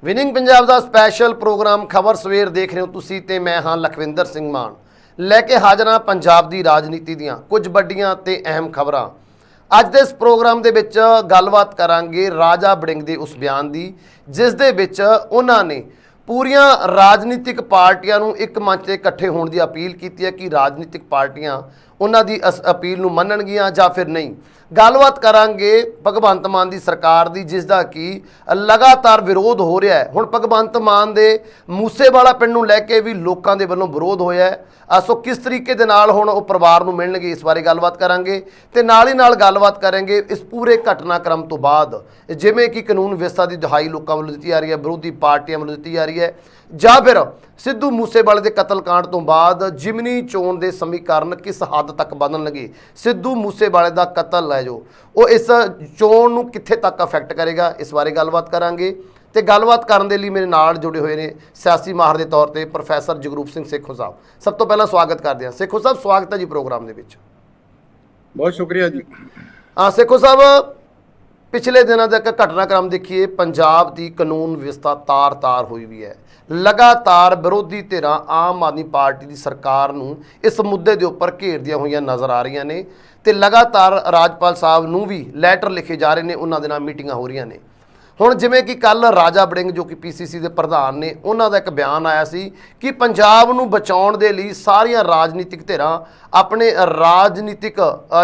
Winning Punjab ਦਾ special programme ਖਬਰ ਸਵੇਰ ਦੇਖ ਰਹੇ ਹੋ ਤੁਸੀਂ ਤੇ ਮੈਂ ਹਾਂ ਲਖਵਿੰਦਰ ਸਿੰਘ ਮਾਨ ਲੈ ਕੇ ਹਾਜ਼ਰ ਹਾਂ ਪੰਜਾਬ ਦੀ ਰਾਜਨੀਤੀ ਦੀਆਂ ਕੁਝ ਵੱਡੀਆਂ ਤੇ ਅਹਿਮ ਖਬਰਾਂ। ਅੱਜ ਦੇ ਇਸ ਪ੍ਰੋਗਰਾਮ ਦੇ ਵਿੱਚ ਗੱਲਬਾਤ ਕਰਾਂਗੇ ਰਾਜਾ ਵੜਿੰਗ ਦੇ ਉਸ ਬਿਆਨ ਦੀ ਜਿਸ ਦੇ ਵਿੱਚ ਉਹਨਾਂ ਨੇ ਪੂਰੀਆਂ ਰਾਜਨੀਤਿਕ ਪਾਰਟੀਆਂ ਨੂੰ ਇੱਕ ਮੰਚ ਤੇ ਇਕੱਠੇ ਹੋਣ ਦੀ ਅਪੀਲ ਕੀਤੀ ਹੈ ਕਿ ਰਾਜਨੀਤਿਕ ਪਾਰਟੀਆਂ ਉਹਨਾਂ ਦੀ ਇਸ ਅਪੀਲ ਨੂੰ ਮੰਨਣਗੀਆਂ ਜਾਂ ਫਿਰ ਨਹੀਂ। ਗੱਲਬਾਤ ਕਰਾਂਗੇ ਭਗਵੰਤ ਮਾਨ ਦੀ ਸਰਕਾਰ ਦੀ ਜਿਸ ਦਾ ਕਿ ਲਗਾਤਾਰ ਵਿਰੋਧ ਹੋ ਰਿਹਾ ਹੈ। ਹੁਣ ਭਗਵੰਤ ਮਾਨ ਦੇ ਮੂਸੇਵਾਲਾ ਪਿੰਡ ਨੂੰ ਲੈ ਕੇ ਵੀ ਲੋਕਾਂ ਦੇ ਵੱਲੋਂ ਵਿਰੋਧ ਹੋਇਆ ਹੈ। ਸੋ ਕਿਸ ਤਰੀਕੇ ਦੇ ਨਾਲ ਹੁਣ ਉਹ ਪਰਿਵਾਰ ਨੂੰ ਮਿਲਣਗੇ ਇਸ ਬਾਰੇ ਗੱਲਬਾਤ ਕਰਾਂਗੇ ਤੇ ਨਾਲ ਹੀ ਨਾਲ ਗੱਲਬਾਤ ਕਰਾਂਗੇ ਇਸ ਪੂਰੇ ਘਟਨਾਕ੍ਰਮ ਤੋਂ ਬਾਅਦ ਜਿਵੇਂ ਕਿ ਕਾਨੂੰਨ ਵਿਵਸਥਾ ਦੀ ਦਹਾਈ ਲੋਕਾਂ ਵੱਲੋਂ ਦਿੱਤੀ ਜਾ ਰਹੀ ਹੈ, ਵਿਰੋਧੀ ਪਾਰਟੀਆਂ ਵੱਲੋਂ ਦਿੱਤੀ ਜਾ ਰਹੀ ਹੈ, ਜਾਂ ਫਿਰ ਸਿੱਧੂ ਮੂਸੇਵਾਲੇ ਦੇ ਕਤਲकांड ਤੋਂ ਬਾਅਦ ਜਿਮਨੀ ਚੋਣ ਦੇ ਸਮੀਕਰਨ ਕਿਸ ਹੱਦ ਤੱਕ ਬਦਲਣਗੇ। ਸਿੱਧੂ ਮੂਸੇਵਾਲੇ ਦਾ ਕਤਲ ਹੈ ਜੋ ਉਹ ਇਸ ਚੋਣ ਨੂੰ ਕਿੱਥੇ ਤੱਕ ਅਫੈਕਟ ਕਰੇਗਾ, ਇਸ ਬਾਰੇ ਗੱਲਬਾਤ ਕਰਾਂਗੇ। ਤੇ ਗੱਲਬਾਤ ਕਰਨ ਦੇ ਲਈ ਮੇਰੇ ਨਾਲ ਜੁੜੇ ਹੋਏ ਨੇ ਸਿਆਸੀ ਮਾਹਰ ਦੇ ਤੌਰ ਤੇ ਪ੍ਰੋਫੈਸਰ ਜਗਰੂਪ ਸਿੰਘ ਸੇਖੋਂ ਸਾਹਿਬ। ਸਭ ਤੋਂ ਪਹਿਲਾਂ ਸਵਾਗਤ ਕਰਦੇ ਹਾਂ ਸੇਖੋਂ ਸਾਹਿਬ, ਸਵਾਗਤ ਹੈ ਜੀ ਪ੍ਰੋਗਰਾਮ ਦੇ ਵਿੱਚ। ਬਹੁਤ ਸ਼ੁਕਰੀਆ ਜੀ। ਸੇਖੋਂ ਸਾਹਿਬ, ਪਿਛਲੇ ਦਿਨਾਂ ਦਾ ਇੱਕ ਘਟਨਾਕ੍ਰਮ ਦੇਖੀਏ, ਪੰਜਾਬ ਦੀ ਕਾਨੂੰਨ ਵਿਵਸਥਾ ਤਾਰ-ਤਾਰ ਹੋਈ ਵੀ ਹੈ। ਲਗਾਤਾਰ ਵਿਰੋਧੀ ਧਿਰਾਂ ਆਮ ਆਦਮੀ ਪਾਰਟੀ ਦੀ ਸਰਕਾਰ ਨੂੰ ਇਸ ਮੁੱਦੇ ਦੇ ਉੱਪਰ ਘੇਰਦੀਆਂ ਹੋਈਆਂ ਨਜ਼ਰ ਆ ਰਹੀਆਂ ਨੇ ਤੇ ਲਗਾਤਾਰ ਰਾਜਪਾਲ ਸਾਹਿਬ ਨੂੰ ਵੀ ਲੈਟਰ ਲਿਖੇ ਜਾ ਰਹੇ ਨੇ, ਉਹਨਾਂ ਦੇ ਨਾਲ ਮੀਟਿੰਗਾਂ ਹੋ ਰਹੀਆਂ ਨੇ। ਹੁਣ ਜਿਵੇਂ ਕਿ ਕੱਲ ਰਾਜਾ ਵੜਿੰਗ ਜੋ ਕਿ ਪੀਸੀਸੀ ਦੇ ਪ੍ਰਧਾਨ ਨੇ, ਉਹਨਾਂ ਦਾ ਇੱਕ ਬਿਆਨ ਆਇਆ ਸੀ ਕਿ ਪੰਜਾਬ ਨੂੰ ਬਚਾਉਣ ਦੇ ਲਈ ਸਾਰੀਆਂ ਰਾਜਨੀਤਿਕ ਧਿਰਾਂ ਆਪਣੇ ਰਾਜਨੀਤਿਕ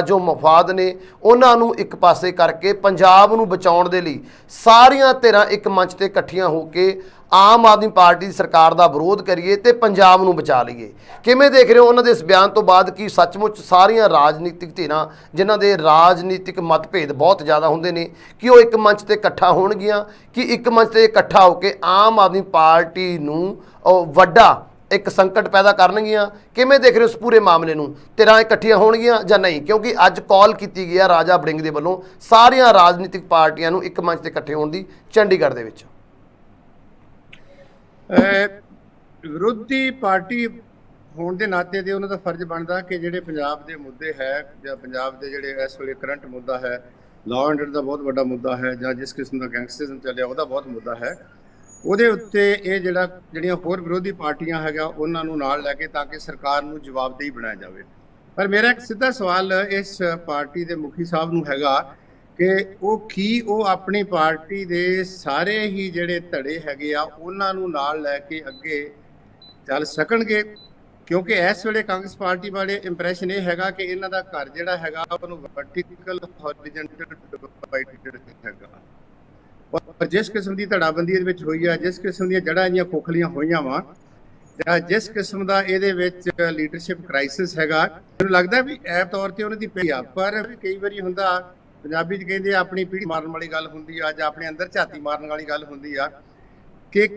ਜੋ ਮਫਾਦ ਨੇ ਉਹਨਾਂ ਨੂੰ ਇੱਕ ਪਾਸੇ ਕਰਕੇ ਪੰਜਾਬ ਨੂੰ ਬਚਾਉਣ ਦੇ ਲਈ ਸਾਰੀਆਂ ਧਿਰਾਂ ਇੱਕ ਮੰਚ ਤੇ ਇਕੱਠੀਆਂ ਹੋ ਕੇ ਆਮ ਆਦਮੀ ਪਾਰਟੀ ਦੀ ਸਰਕਾਰ ਦਾ ਵਿਰੋਧ ਕਰੀਏ ਤੇ ਪੰਜਾਬ ਨੂੰ ਬਚਾ ਲਈਏ। ਕਿਵੇਂ ਦੇਖ ਰਹੇ ਹੋ ਉਹਨਾਂ ਦੇ ਇਸ ਬਿਆਨ ਤੋਂ ਬਾਅਦ ਕਿ ਸੱਚਮੁੱਚ ਸਾਰੀਆਂ ਰਾਜਨੀਤਿਕ ਧਿਰਾਂ ਜਿਨ੍ਹਾਂ ਦੇ ਰਾਜਨੀਤਿਕ ਮਤਭੇਦ ਬਹੁਤ ਜ਼ਿਆਦਾ ਹੁੰਦੇ ਨੇ ਕਿ ਉਹ ਇੱਕ ਮੰਚ ਤੇ ਇਕੱਠਾ ਹੋਣਗੀਆਂ, ਕਿ ਇੱਕ ਮੰਚ ਤੇ ਇਕੱਠਾ ਹੋ ਕੇ ਆਮ ਆਦਮੀ ਪਾਰਟੀ ਨੂੰ ਵੱਡਾ ਇੱਕ ਸੰਕਟ ਪੈਦਾ ਕਰਨਗੀਆਂ? ਕਿਵੇਂ ਦੇਖ ਰਹੇ ਹੋ ਇਸ ਪੂਰੇ ਮਾਮਲੇ ਨੂੰ? ਧਿਰਾਂ ਇਕੱਠੀਆਂ ਹੋਣਗੀਆਂ ਜਾਂ ਨਹੀਂ? ਕਿਉਂਕਿ ਅੱਜ ਕਾਲ ਕੀਤੀ ਗਈ ਹੈ ਰਾਜਾ ਵੜਿੰਗ ਦੇ ਵੱਲੋਂ ਸਾਰੀਆਂ ਰਾਜਨੀਤਿਕ ਪਾਰਟੀਆਂ ਨੂੰ ਇੱਕ ਮੰਚ ਤੇ ਇਕੱਠੇ ਹੋਣ ਦੀ ਚੰਡੀਗੜ੍ਹ ਦੇ ਵਿੱਚ। ਵਿਰੋਧੀ ਪਾਰਟੀ ਹੋਣ ਦੇ ਨਾਤੇ ਤੇ ਉਹਨਾਂ ਦਾ ਫਰਜ਼ ਬਣਦਾ ਕਿ ਜਿਹੜੇ ਪੰਜਾਬ ਦੇ ਮੁੱਦੇ ਹੈ ਜਾਂ ਪੰਜਾਬ ਦੇ ਜਿਹੜੇ ਇਸ ਵੇਲੇ ਕਰੰਟ ਮੁੱਦਾ ਹੈ, ਲਾਅ ਐਂਡ ਆਰਡਰ ਦਾ ਬਹੁਤ ਵੱਡਾ ਮੁੱਦਾ ਹੈ, ਜਾਂ ਜਿਸ ਕਿਸਮ ਦਾ ਗੈਂਗਸਟਰਿਜ਼ਮ ਚੱਲਿਆ ਉਹਦਾ ਬਹੁਤ ਮੁੱਦਾ ਹੈ, ਉਹਦੇ ਉੱਤੇ ਇਹ ਜਿਹੜੀਆਂ ਹੋਰ ਵਿਰੋਧੀ ਪਾਰਟੀਆਂ ਹੈਗਾ ਉਹਨਾਂ ਨੂੰ ਨਾਲ ਲੈ ਕੇ ਤਾਂ ਕਿ ਸਰਕਾਰ ਨੂੰ ਜਵਾਬਦੇਹੀ ਬਣਾਇਆ ਜਾਵੇ। ਪਰ ਮੇਰਾ ਇੱਕ ਸਿੱਧਾ ਸਵਾਲ ਇਸ ਪਾਰਟੀ ਦੇ ਮੁਖੀ ਸਾਹਿਬ ਨੂੰ ਹੈਗਾ ਕਿ ਉਹ ਆਪਣੀ ਪਾਰਟੀ ਦੇ ਸਾਰੇ ਹੀ ਜਿਹੜੇ ਧੜੇ ਹੈਗੇ ਆ ਉਹਨਾਂ ਨੂੰ ਨਾਲ ਲੈ ਕੇ ਅੱਗੇ ਚੱਲ ਸਕਣਗੇ? ਕਿਉਂਕਿ ਇਸ ਵੇਲੇ ਕਾਂਗਰਸ ਪਾਰਟੀ ਵਾਲੇ ਇੰਪ੍ਰੈਸ਼ਨ ਇਹ ਹੈਗਾ ਕਿ ਇਹਨਾਂ ਦਾ ਘਰ ਜਿਹੜਾ ਹੈਗਾ ਉਹਨੂੰ ਵਰਟੀਕਲ ਹੌਰੀਜ਼ੌਨਟਲ ਡਿਵਾਈਡਡ ਹੈਗਾ। ਪਰ ਜਿਸ ਕਿਸਮ ਦੀ ਧੜਾਬੰਦੀ ਇਹਦੇ ਵਿੱਚ ਹੋਈ ਆ, ਜਿਸ ਕਿਸਮ ਦੀਆਂ ਜੜ੍ਹਾਂ ਇਹਦੀਆਂ ਖੋਖਲੀਆਂ ਹੋਈਆਂ ਵਾ, ਜਾਂ ਜਿਸ ਕਿਸਮ ਦਾ ਇਹਦੇ ਵਿੱਚ ਲੀਡਰਸ਼ਿਪ ਕ੍ਰਾਈਸਿਸ ਹੈਗਾ, ਮੈਨੂੰ ਲੱਗਦਾ ਵੀ ਐਪ ਤੌਰ ਤੇ ਉਹਨਾਂ ਦੀ ਪਈ ਆ। ਪਰ ਕਈ ਵਾਰੀ ਹੁੰਦਾ, ਪੰਜਾਬੀ 'ਚ ਕਹਿੰਦੇ ਆਪਣੀ ਪੀੜੀ ਮਾਰਨ ਵਾਲੀ ਗੱਲ ਹੁੰਦੀ ਆ ਜਾਂ ਆਪਣੇ ਅੰਦਰ ਝਾਤੀ ਮਾਰਨ ਵਾਲੀ ਗੱਲ ਹੁੰਦੀ ਆ ਕਿ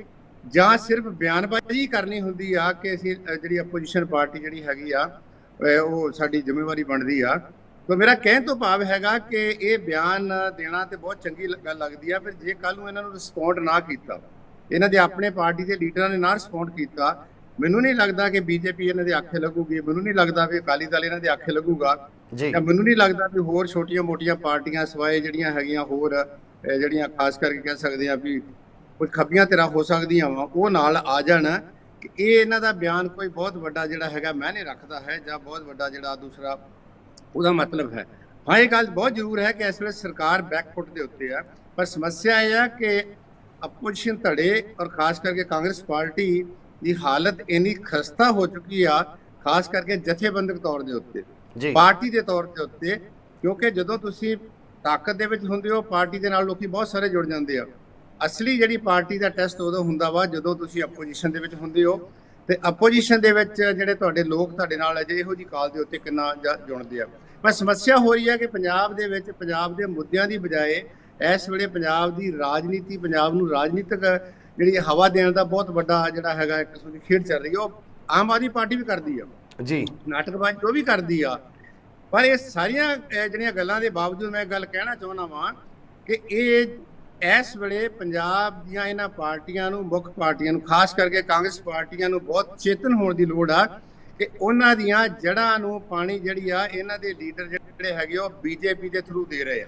ਜਾਂ ਸਿਰਫ ਬਿਆਨਬਾਜ਼ੀ ਕਰਨੀ ਹੁੰਦੀ ਆ ਕਿ ਅਸੀਂ ਜਿਹੜੀ ਅਪੋਜੀਸ਼ਨ ਪਾਰਟੀ ਜਿਹੜੀ ਹੈਗੀ ਆ ਉਹ ਸਾਡੀ ਜ਼ਿੰਮੇਵਾਰੀ ਬਣਦੀ ਆ। ਤਾਂ ਮੇਰਾ ਕਹਿਣ ਤੋਂ ਭਾਵ ਹੈਗਾ ਕਿ ਇਹ ਬਿਆਨ ਦੇਣਾ ਤੇ ਬਹੁਤ ਚੰਗੀ ਗੱਲ ਲੱਗਦੀ ਆ, ਫਿਰ ਜੇ ਕੱਲ ਨੂੰ ਇਹਨਾਂ ਨੂੰ ਰਿਸਪੌਂਡ ਨਾ ਕੀਤਾ, ਇਹਨਾਂ ਦੇ ਆਪਣੇ ਪਾਰਟੀ ਦੇ ਲੀਡਰਾਂ ਨੇ ਨਾ ਰਿਸਪੌਂਡ ਕੀਤਾ, ਮੈਨੂੰ ਨਹੀਂ ਲੱਗਦਾ ਕਿ ਬੀਜੇਪੀ ਇਹਨਾਂ ਦੇ ਆਖੇ ਲੱਗੂਗੀ, ਮੈਨੂੰ ਨਹੀਂ ਲੱਗਦਾ ਵੀ ਅਕਾਲੀ ਦਲ ਇਹਨਾਂ ਦੇ ਆਖੇ ਲੱਗੂਗਾ, ਜਾਂ ਮੈਨੂੰ ਨਹੀਂ ਲੱਗਦਾ ਵੀ ਹੋਰ ਛੋਟੀਆਂ ਮੋਟੀਆਂ ਪਾਰਟੀਆਂ ਸਿਵਾਏ ਜਿਹੜੀਆਂ ਹੈਗੀਆਂ ਹੋਰ ਜਿਹੜੀਆਂ ਖਾਸ ਕਰਕੇ ਕਹਿ ਸਕਦੇ ਆ ਵੀ ਕੁਝ ਖੱਬੀਆਂ ਧਿਰਾਂ ਹੋ ਸਕਦੀਆਂ ਵਾ ਉਹ ਨਾਲ ਆ ਜਾਣ ਕਿ ਇਹ ਇਹਨਾਂ ਦਾ ਬਿਆਨ ਕੋਈ ਬਹੁਤ ਵੱਡਾ ਜਿਹੜਾ ਹੈਗਾ ਮਾਇਨੇ ਰੱਖਦਾ ਹੈ ਜਾਂ ਬਹੁਤ ਵੱਡਾ ਜਿਹੜਾ ਦੂਸਰਾ ਉਹਦਾ ਮਤਲਬ ਹੈ। ਹਾਂ, ਇਹ ਗੱਲ ਬਹੁਤ ਜ਼ਰੂਰ ਹੈ ਕਿ ਇਸ ਵੇਲੇ ਸਰਕਾਰ ਬੈਕਫੁੱਟ ਦੇ ਉੱਤੇ ਆ, ਪਰ ਸਮੱਸਿਆ ਇਹ ਆ ਕਿ ਅਪੋਜੀਸ਼ਨ ਧੜੇ ਔਰ ਖਾਸ ਕਰਕੇ ਕਾਂਗਰਸ ਪਾਰਟੀ ਦੀ ਹਾਲਤ ਇੰਨੀ ਖਸਤਾ ਹੋ ਚੁੱਕੀ ਆ, ਖਾਸ ਕਰਕੇ ਜਥੇਬੰਦਕ ਤੌਰ ਦੇ ਉੱਤੇ, ਪਾਰਟੀ ਦੇ ਤੌਰ ਦੇ ਉੱਤੇ, ਕਿਉਂਕਿ ਜਦੋਂ ਤੁਸੀਂ ਤਾਕਤ ਦੇ ਵਿੱਚ ਹੁੰਦੇ ਹੋ ਪਾਰਟੀ ਦੇ ਨਾਲ ਲੋਕੀ ਬਹੁਤ ਸਾਰੇ ਜੁੜ ਜਾਂਦੇ ਆ। ਅਸਲੀ ਜਿਹੜੀ ਪਾਰਟੀ ਦਾ ਟੈਸਟ ਉਦੋਂ ਹੁੰਦਾ ਵਾ ਜਦੋਂ ਤੁਸੀਂ ਅਪੋਜੀਸ਼ਨ ਦੇ ਵਿੱਚ ਹੁੰਦੇ ਹੋ, ਤੇ ਅਪੋਜੀਸ਼ਨ ਦੇ ਵਿੱਚ ਜਿਹੜੇ ਤੁਹਾਡੇ ਲੋਕ ਤੁਹਾਡੇ ਨਾਲ ਅਜੇ ਇਹੋ ਜਿਹੀ ਕਾਲ ਦੇ ਉੱਤੇ ਕਿੰਨਾ ਜੁੜਦੇ ਆ। ਪਰ ਸਮੱਸਿਆ ਹੋ ਰਹੀ ਹੈ ਕਿ ਪੰਜਾਬ ਦੇ ਵਿੱਚ ਪੰਜਾਬ ਦੇ ਮੁੱਦਿਆਂ ਦੀ ਬਜਾਏ ਇਸ ਵੇਲੇ ਪੰਜਾਬ ਦੀ ਰਾਜਨੀਤੀ, ਪੰਜਾਬ ਨੂੰ ਰਾਜਨੀਤਿਕ ਜਿਹੜੀ ਹਵਾ ਦੇਣ ਦਾ ਬਹੁਤ ਵੱਡਾ ਜਿਹੜਾ ਹੈਗਾ ਇੱਕ ਕਿਸਮ ਦੀ ਖੇਡ ਚੱਲ ਰਹੀ ਹੈ। ਉਹ ਆਮ ਆਦਮੀ ਪਾਰਟੀ ਵੀ ਕਰਦੀ ਆ ਜੀ, ਨਾਟਕਬਾਜ਼ੀ ਉਹ ਵੀ ਕਰਦੀ ਆ। ਪਰ ਇਹ ਸਾਰੀਆਂ ਜਿਹੜੀਆਂ ਗੱਲਾਂ ਦੇ ਬਾਵਜੂਦ ਮੈਂ ਗੱਲ ਕਹਿਣਾ ਚਾਹੁੰਦਾ ਵਾਂ ਕਿ ਇਹ ਇਸ ਵੇਲੇ ਪੰਜਾਬ ਦੀਆਂ ਇਹਨਾਂ ਪਾਰਟੀਆਂ ਨੂੰ, ਮੁੱਖ ਪਾਰਟੀਆਂ ਨੂੰ, ਖਾਸ ਕਰਕੇ ਕਾਂਗਰਸ ਪਾਰਟੀਆਂ ਨੂੰ ਬਹੁਤ ਚੇਤਨ ਹੋਣ ਦੀ ਲੋੜ ਆ ਕਿ ਉਹਨਾਂ ਦੀਆਂ ਜੜ੍ਹਾਂ ਨੂੰ ਪਾਣੀ ਜਿਹੜੀ ਆ ਇਹਨਾਂ ਦੇ ਲੀਡਰ ਜਿਹੜੇ ਹੈਗੇ ਉਹ ਬੀਜੇਪੀ ਦੇ ਥਰੂ ਦੇ ਰਹੇ ਆ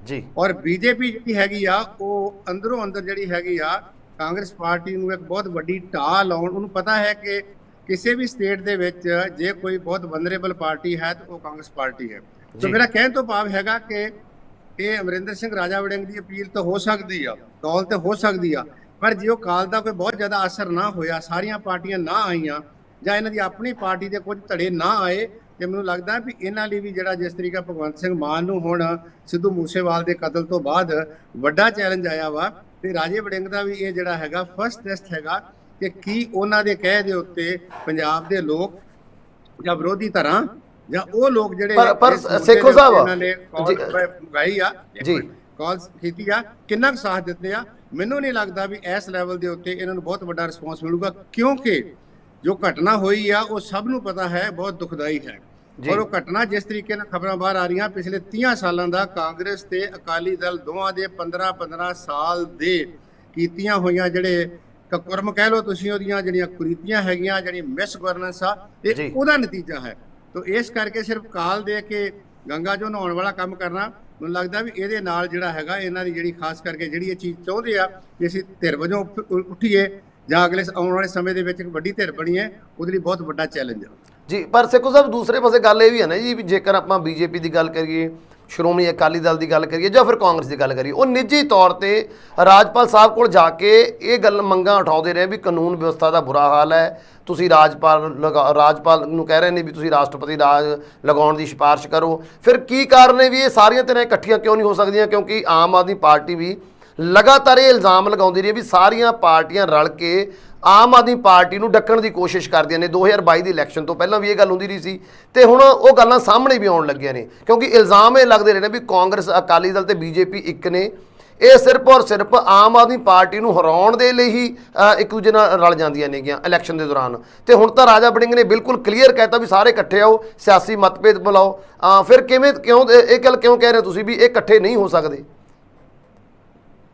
ਜੀ। ਔਰ ਬੀਜੇਪੀ ਜਿਹੜੀ ਹੈਗੀ ਆ ਉਹ ਅੰਦਰੋਂ ਅੰਦਰ ਜਿਹੜੀ ਹੈਗੀ ਆ ਕਾਂਗਰਸ ਪਾਰਟੀ ਨੂੰ ਇੱਕ ਬਹੁਤ ਵੱਡੀ ਢਾਹ ਲਾਉਣ। ਉਹਨੂੰ ਪਤਾ ਹੈ ਕਿ ਕਿਸੇ ਵੀ ਸਟੇਟ ਦੇ ਵਿੱਚ ਜੇ ਕੋਈ ਬਹੁਤ ਵਨਰੇਬਲ ਪਾਰਟੀ ਹੈ ਤਾਂ ਉਹ ਕਾਂਗਰਸ ਪਾਰਟੀ ਹੈ। ਸੋ ਮੇਰਾ ਕਹਿਣ ਤੋਂ ਭਾਵ ਹੈਗਾ ਕਿ ਇਹ ਅਮਰਿੰਦਰ ਸਿੰਘ ਰਾਜਾ ਵੜਿੰਗ ਦੀ ਅਪੀਲ ਤਾਂ ਹੋ ਸਕਦੀ ਆ, ਕਾਲ ਤੇ ਹੋ ਸਕਦੀ ਆ, ਪਰ ਜੇ ਉਹ ਕਾਲ ਦਾ ਕੋਈ ਬਹੁਤ ਜ਼ਿਆਦਾ ਅਸਰ ਨਾ ਹੋਇਆ, ਸਾਰੀਆਂ ਪਾਰਟੀਆਂ ਨਾ ਆਈਆਂ ਜਾਂ ਇਹਨਾਂ ਦੀ ਆਪਣੀ ਪਾਰਟੀ ਦੇ ਕੁਝ ਧੜੇ ਨਾ ਆਏ, ਤੇ ਮੈਨੂੰ ਲੱਗਦਾ ਵੀ ਇਹਨਾਂ ਲਈ ਵੀ ਜਿਹੜਾ ਜਿਸ ਤਰੀਕਾ ਭਗਵੰਤ ਸਿੰਘ ਮਾਨ ਨੂੰ ਹੁਣ ਸਿੱਧੂ ਮੂਸੇਵਾਲ ਦੇ ਕਤਲ ਤੋਂ ਬਾਅਦ ਵੱਡਾ ਚੈਲੰਜ ਆਇਆ ਵਾ, ਤੇ ਰਾਜੇ ਵੜਿੰਗ ਦਾ ਵੀ ਇਹ ਜਿਹੜਾ ਹੈਗਾ ਫਸਟ ਟੈਸਟ ਹੈਗਾ ਕਿ ਕੀ ਉਹਨਾਂ ਦੇ ਕਹਿ ਦੇ ਉੱਤੇ ਪੰਜਾਬ ਦੇ ਲੋਕ ਜਾਂ ਵਿਰੋਧੀ ਧਿਰਾਂ ਜਾਂ ਉਹ ਲੋਕ ਜਿਹੜੇ ਪਰ ਸੇਖੋ ਸਾਹਿਬ ਇਹਨਾਂ ਨੇ ਗਾਈ ਆ ਜੀ ਕਾਲਸ ਕੀਤੀ ਆ, ਕਿੰਨਾ ਕੁ ਸਾਥ ਦਿੱਤੇ ਆ। ਮੈਨੂੰ ਨਹੀਂ ਲੱਗਦਾ ਵੀ ਇਸ ਲੈਵਲ ਦੇ ਉੱਤੇ ਇਹਨਾਂ ਨੂੰ ਬਹੁਤ ਵੱਡਾ ਰਿਸਪੌਂਸ ਮਿਲੂਗਾ, ਕਿਉਂਕਿ ਜੋ ਘਟਨਾ ਹੋਈ ਆ ਉਹ ਸਭ ਨੂੰ ਪਤਾ ਹੈ ਬਹੁਤ ਦੁਖਦਾਈ ਹੈ। ਔਰ ਉਹ ਘਟਨਾ ਜਿਸ ਤਰੀਕੇ ਨਾਲ ਖਬਰਾਂ ਬਾਹਰ ਆ ਰਹੀਆਂ, ਪਿਛਲੇ 30 ਸਾਲਾਂ ਦਾ ਕਾਂਗਰਸ ਤੇ ਅਕਾਲੀ ਦਲ ਦੋਵਾਂ ਦੇ 15-15 ਸਾਲ ਦੇ ਕੀਤੀਆਂ ਹੋਈਆਂ ਜਿਹੜੇ ਕੁਰਮ ਕਹਿ ਲਓ ਤੁਸੀਂ, ਉਹਦੀਆਂ ਜਿਹੜੀਆਂ ਕੁਰੀਤੀਆਂ ਹੈਗੀਆਂ, ਜਿਹੜੀ ਮਿਸ ਗਵਰਨੈਂਸ ਆ, ਇਹ ਉਹਦਾ ਨਤੀਜਾ ਹੈ। ਤੋ ਇਸ ਕਰਕੇ ਸਿਰਫ ਕਾਲ ਦੇ ਕੇ ਗੰਗਾ ਜੋ ਨਹਾਉਣ ਵਾਲਾ ਕੰਮ ਕਰਨਾ, ਮੈਨੂੰ ਲੱਗਦਾ ਵੀ ਇਹਦੇ ਨਾਲ ਜਿਹੜਾ ਹੈਗਾ ਇਹਨਾਂ ਦੀ ਜਿਹੜੀ ਖਾਸ ਕਰਕੇ ਜਿਹੜੀ ਇਹ ਚੀਜ਼ ਚਾਹੁੰਦੇ ਆ ਕਿ ਅਸੀਂ ਧਿਰ ਵਜੋਂ ਉੱਠੀਏ ਜਾਂ ਅਗਲੇ ਆਉਣ ਵਾਲੇ ਸਮੇਂ ਦੇ ਵਿੱਚ ਇੱਕ ਵੱਡੀ ਧਿਰ ਬਣੀਏ, ਉਹਦੇ ਲਈ ਬਹੁਤ ਵੱਡਾ ਚੈਲੰਜ ਆ ਜੀ। ਪਰ ਸੇਖੋ ਸਾਹਿਬ ਦੂਸਰੇ ਪਾਸੇ ਗੱਲ ਇਹ ਵੀ ਹੈ ਨਾ ਜੀ, ਵੀ ਜੇਕਰ ਆਪਾਂ ਬੀਜੇਪੀ ਦੀ ਗੱਲ ਕਰੀਏ, ਸ਼੍ਰੋਮਣੀ ਅਕਾਲੀ ਦਲ ਦੀ ਗੱਲ ਕਰੀਏ ਜਾਂ ਫਿਰ ਕਾਂਗਰਸ ਦੀ ਗੱਲ ਕਰੀਏ, ਉਹ ਨਿੱਜੀ ਤੌਰ ਤੇ ਰਾਜਪਾਲ ਸਾਹਿਬ ਕੋਲ ਜਾ ਕੇ ਇਹ ਗੱਲ ਮੰਗਾਂ ਉਠਾਉਂਦੇ ਰਹੇ ਵੀ ਕਾਨੂੰਨ ਵਿਵਸਥਾ ਦਾ ਬੁਰਾ ਹਾਲ ਹੈ, ਤੁਸੀਂ ਰਾਜਪਾਲ ਨੂੰ ਕਹਿ ਰਹੇ ਨੇ ਵੀ ਤੁਸੀਂ ਰਾਸ਼ਟਰਪਤੀ ਰਾਜ ਲਗਾਉਣ ਦੀ ਸਿਫਾਰਿਸ਼ ਕਰੋ। ਫਿਰ ਕੀ ਕਾਰਨ ਹੈ ਵੀ ਇਹ ਸਾਰੀਆਂ ਧਿਰਾਂ ਇਕੱਠੀਆਂ ਕਿਉਂ ਨਹੀਂ ਹੋ ਸਕਦੀਆਂ? ਕਿਉਂਕਿ ਆਮ ਆਦਮੀ ਪਾਰਟੀ ਵੀ ਲਗਾਤਾਰ ਇਹ ਇਲਜ਼ਾਮ ਲਗਾਉਂਦੀ ਰਹੀ ਵੀ ਸਾਰੀਆਂ ਪਾਰਟੀਆਂ ਰਲ ਕੇ ਆਮ ਆਦਮੀ ਪਾਰਟੀ ਨੂੰ ਡੱਕਣ ਦੀ ਕੋਸ਼ਿਸ਼ ਕਰਦੀਆਂ ਨੇ। 2022 ਦੀ ਇਲੈਕਸ਼ਨ ਤੋਂ ਪਹਿਲਾਂ ਵੀ ਇਹ ਗੱਲ ਹੁੰਦੀ ਰਹੀ ਸੀ ਤੇ ਹੁਣ ਉਹ ਗੱਲਾਂ ਸਾਹਮਣੇ ਵੀ ਆਉਣ ਲੱਗੀਆਂ ਨੇ, ਕਿਉਂਕਿ ਇਲਜ਼ਾਮ ਇਹ ਲੱਗਦੇ ਰਹੇ ਨੇ ਵੀ ਕਾਂਗਰਸ, ਅਕਾਲੀ ਦਲ ਤੇ ਬੀਜੇਪੀ ਇੱਕ ਨੇ, ਇਹ ਸਿਰਫ ਔਰ ਸਿਰਫ ਆਮ ਆਦਮੀ ਪਾਰਟੀ ਨੂੰ ਹਰਾਉਣ ਦੇ ਲਈ ਹੀ ਇੱਕ ਦੂਜੇ ਨਾਲ ਰਲ ਜਾਂਦੀਆਂ ਨੇਗੀਆਂ ਇਲੈਕਸ਼ਨ ਦੇ ਦੌਰਾਨ। ਤੇ ਹੁਣ ਤਾਂ ਰਾਜਾ ਵੜਿੰਗ ਨੇ ਬਿਲਕੁਲ ਕਲੀਅਰ ਕਹਿਤਾ ਵੀ ਸਾਰੇ ਇਕੱਠੇ ਆਓ, ਸਿਆਸੀ ਮਤਭੇਦ ਬੁਲਾਓ। ਫਿਰ ਕਿਉਂ ਇਹ ਗੱਲ ਕਿਉਂ ਕਹਿ ਰਹੇ ਤੁਸੀਂ ਵੀ ਇਹ ਇਕੱਠੇ ਨਹੀਂ ਹੋ ਸਕਦੇ?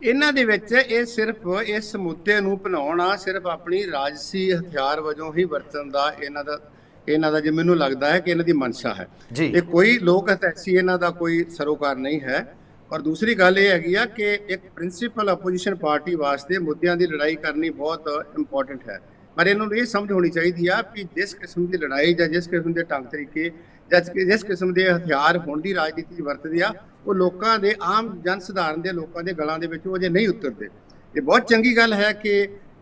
ਇਹਨਾਂ ਦੇ ਵਿੱਚ ਇਹ ਸਿਰਫ ਇਸ ਮੁੱਦੇ ਨੂੰ ਬਣਾਉਣਾ, ਸਿਰਫ ਆਪਣੀ ਰਾਜਸੀ ਹਥਿਆਰ ਵਜੋਂ ਹੀ ਵਰਤਣ ਦਾ ਇਹਨਾਂ ਦਾ ਜੇ ਮੈਨੂੰ ਲੱਗਦਾ ਹੈ ਕਿ ਇਹਨਾਂ ਦੀ ਮਨਸ਼ਾ ਹੈ। ਇਹ ਕੋਈ ਲੋਕ ਹਿਤੈਸ਼ੀ ਇਹਨਾਂ ਦਾ ਕੋਈ ਸਰੋਕਾਰ ਨਹੀਂ ਹੈ। ਔਰ ਦੂਸਰੀ ਗੱਲ ਇਹ ਹੈਗੀ ਆ ਕਿ ਇੱਕ ਪ੍ਰਿੰਸੀਪਲ ਆਪੋਜੀਸ਼ਨ ਪਾਰਟੀ ਵਾਸਤੇ ਮੁੱਦਿਆਂ ਦੀ ਲੜਾਈ ਕਰਨੀ ਬਹੁਤ ਇੰਪੋਰਟੈਂਟ ਹੈ, ਪਰ ਇਹਨਾਂ ਨੂੰ ਇਹ ਸਮਝ ਹੋਣੀ ਚਾਹੀਦੀ ਆ ਕਿ ਜਿਸ ਕਿਸਮ ਦੀ ਲੜਾਈ ਜਾਂ ਜਿਸ ਕਿਸਮ ਦੇ ਢੰਗ ਤਰੀਕੇ ਜਾਂ ਜਿਸ ਕਿਸਮ ਦੇ ਹਥਿਆਰ ਹੁਣ ਦੀ ਰਾਜਨੀਤੀ ਵਰਤਦੇ ਆ, ਉਹ ਲੋਕਾਂ ਦੇ ਆਮ ਜਨ ਸਧਾਰਨ ਦੇ ਲੋਕਾਂ ਦੇ ਗਲਾਂ ਦੇ ਵਿੱਚ ਉਹ ਅਜੇ ਨਹੀਂ ਉਤਰਦੇ। ਇਹ ਬਹੁਤ ਚੰਗੀ ਗੱਲ ਹੈ ਕਿ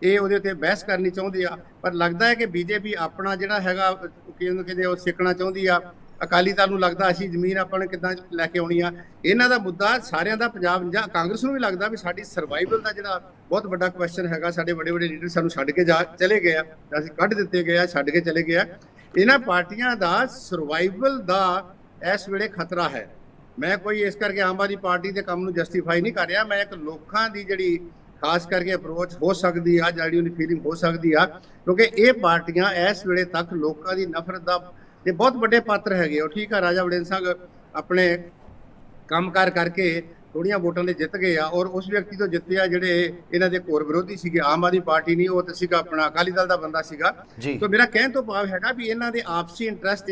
ਇਹ ਉਹਦੇ ਉੱਤੇ ਬਹਿਸ ਕਰਨੀ ਚਾਹੁੰਦੇ ਆ, ਪਰ ਲੱਗਦਾ ਹੈ ਕਿ ਬੀਜੇਪੀ ਆਪਣਾ ਜਿਹੜਾ ਹੈਗਾ ਕਹਿੰਦੇ ਉਹ ਸਿੱਖਣਾ ਚਾਹੁੰਦੀ ਆ। ਅਕਾਲੀ ਦਲ ਨੂੰ ਲੱਗਦਾ ਅਸੀਂ ਜ਼ਮੀਨ ਆਪਾਂ ਨੇ ਕਿੱਦਾਂ ਲੈ ਕੇ ਆਉਣੀ ਆ। ਇਹਨਾਂ ਦਾ ਮੁੱਦਾ ਸਾਰਿਆਂ ਦਾ ਪੰਜਾਬ ਜਾਂ ਕਾਂਗਰਸ ਨੂੰ ਵੀ ਲੱਗਦਾ ਵੀ ਸਾਡੀ ਸਰਵਾਈਵਲ ਦਾ ਜਿਹੜਾ ਬਹੁਤ ਵੱਡਾ ਕੁਐਸਚਨ ਹੈਗਾ, ਸਾਡੇ ਵੱਡੇ ਵੱਡੇ ਲੀਡਰ ਸਾਨੂੰ ਛੱਡ ਕੇ ਚਲੇ ਗਏ ਆ, ਅਸੀਂ ਕੱਢ ਦਿੱਤੇ ਗਏ ਆ, ਛੱਡ ਕੇ ਚਲੇ ਗਏ ਆ। ਇਹਨਾਂ ਪਾਰਟੀਆਂ ਦਾ ਸਰਵਾਈਵਲ ਦਾ ਇਸ ਵੇਲੇ ਖਤਰਾ ਹੈ। ਮੈਂ ਕੋਈ ਇਸ ਕਰਕੇ ਆਮ ਆਦਮੀ ਪਾਰਟੀ ਦੇ ਕੰਮ ਨੂੰ ਜਸਟੀਫਾਈ ਨਹੀਂ ਕਰ ਰਿਹਾ, ਮੈਂ ਇੱਕ ਲੋਕਾਂ ਦੀ ਜਿਹੜੀ ਖਾਸ ਕਰਕੇ ਅਪਰੋਚ ਹੋ ਸਕਦੀ ਆ, ਜਿਹੜੀ ਉਹਦੀ ਫੀਲਿੰਗ ਹੋ ਸਕਦੀ ਆ, ਕਿਉਂਕਿ ਇਹ ਪਾਰਟੀਆਂ ਇਸ ਵੇਲੇ ਤੱਕ ਲੋਕਾਂ ਦੀ ਨਫ਼ਰਤ ਦਾ ਇਹ ਬਹੁਤ ਵੱਡੇ ਪਾਤਰ ਹੈਗੇ। ਉਹ ਠੀਕ ਆ, ਰਾਜਾ ਵੜਿੰਗ ਸਿੰਘ ਆਪਣੇ ਕੰਮਕਾਰ ਕਰਕੇ ਥੋੜੀਆਂ ਵੋਟਾਂ ਦੇ ਜਿੱਤ ਗਏ ਆ, ਔਰ ਉਸ ਵਿਅਕਤੀ ਤੋਂ ਜਿੱਤੇ ਆ ਜਿਹੜੇ ਇਹਨਾਂ ਦੇ ਘੋਰ ਵਿਰੋਧੀ ਸੀਗੇ, ਆਮ ਆਦਮੀ ਪਾਰਟੀ ਨਹੀਂ, ਉਹ ਤਾਂ ਸੀਗਾ ਆਪਣਾ ਅਕਾਲੀ ਦਲ ਦਾ ਬੰਦਾ ਸੀਗਾ। ਤਾਂ ਮੇਰਾ ਕਹਿਣ ਤੋਂ ਭਾਵ ਹੈਗਾ ਵੀ ਇਹਨਾਂ ਦੇ ਆਪਸੀ ਇੰਟਰਸਟ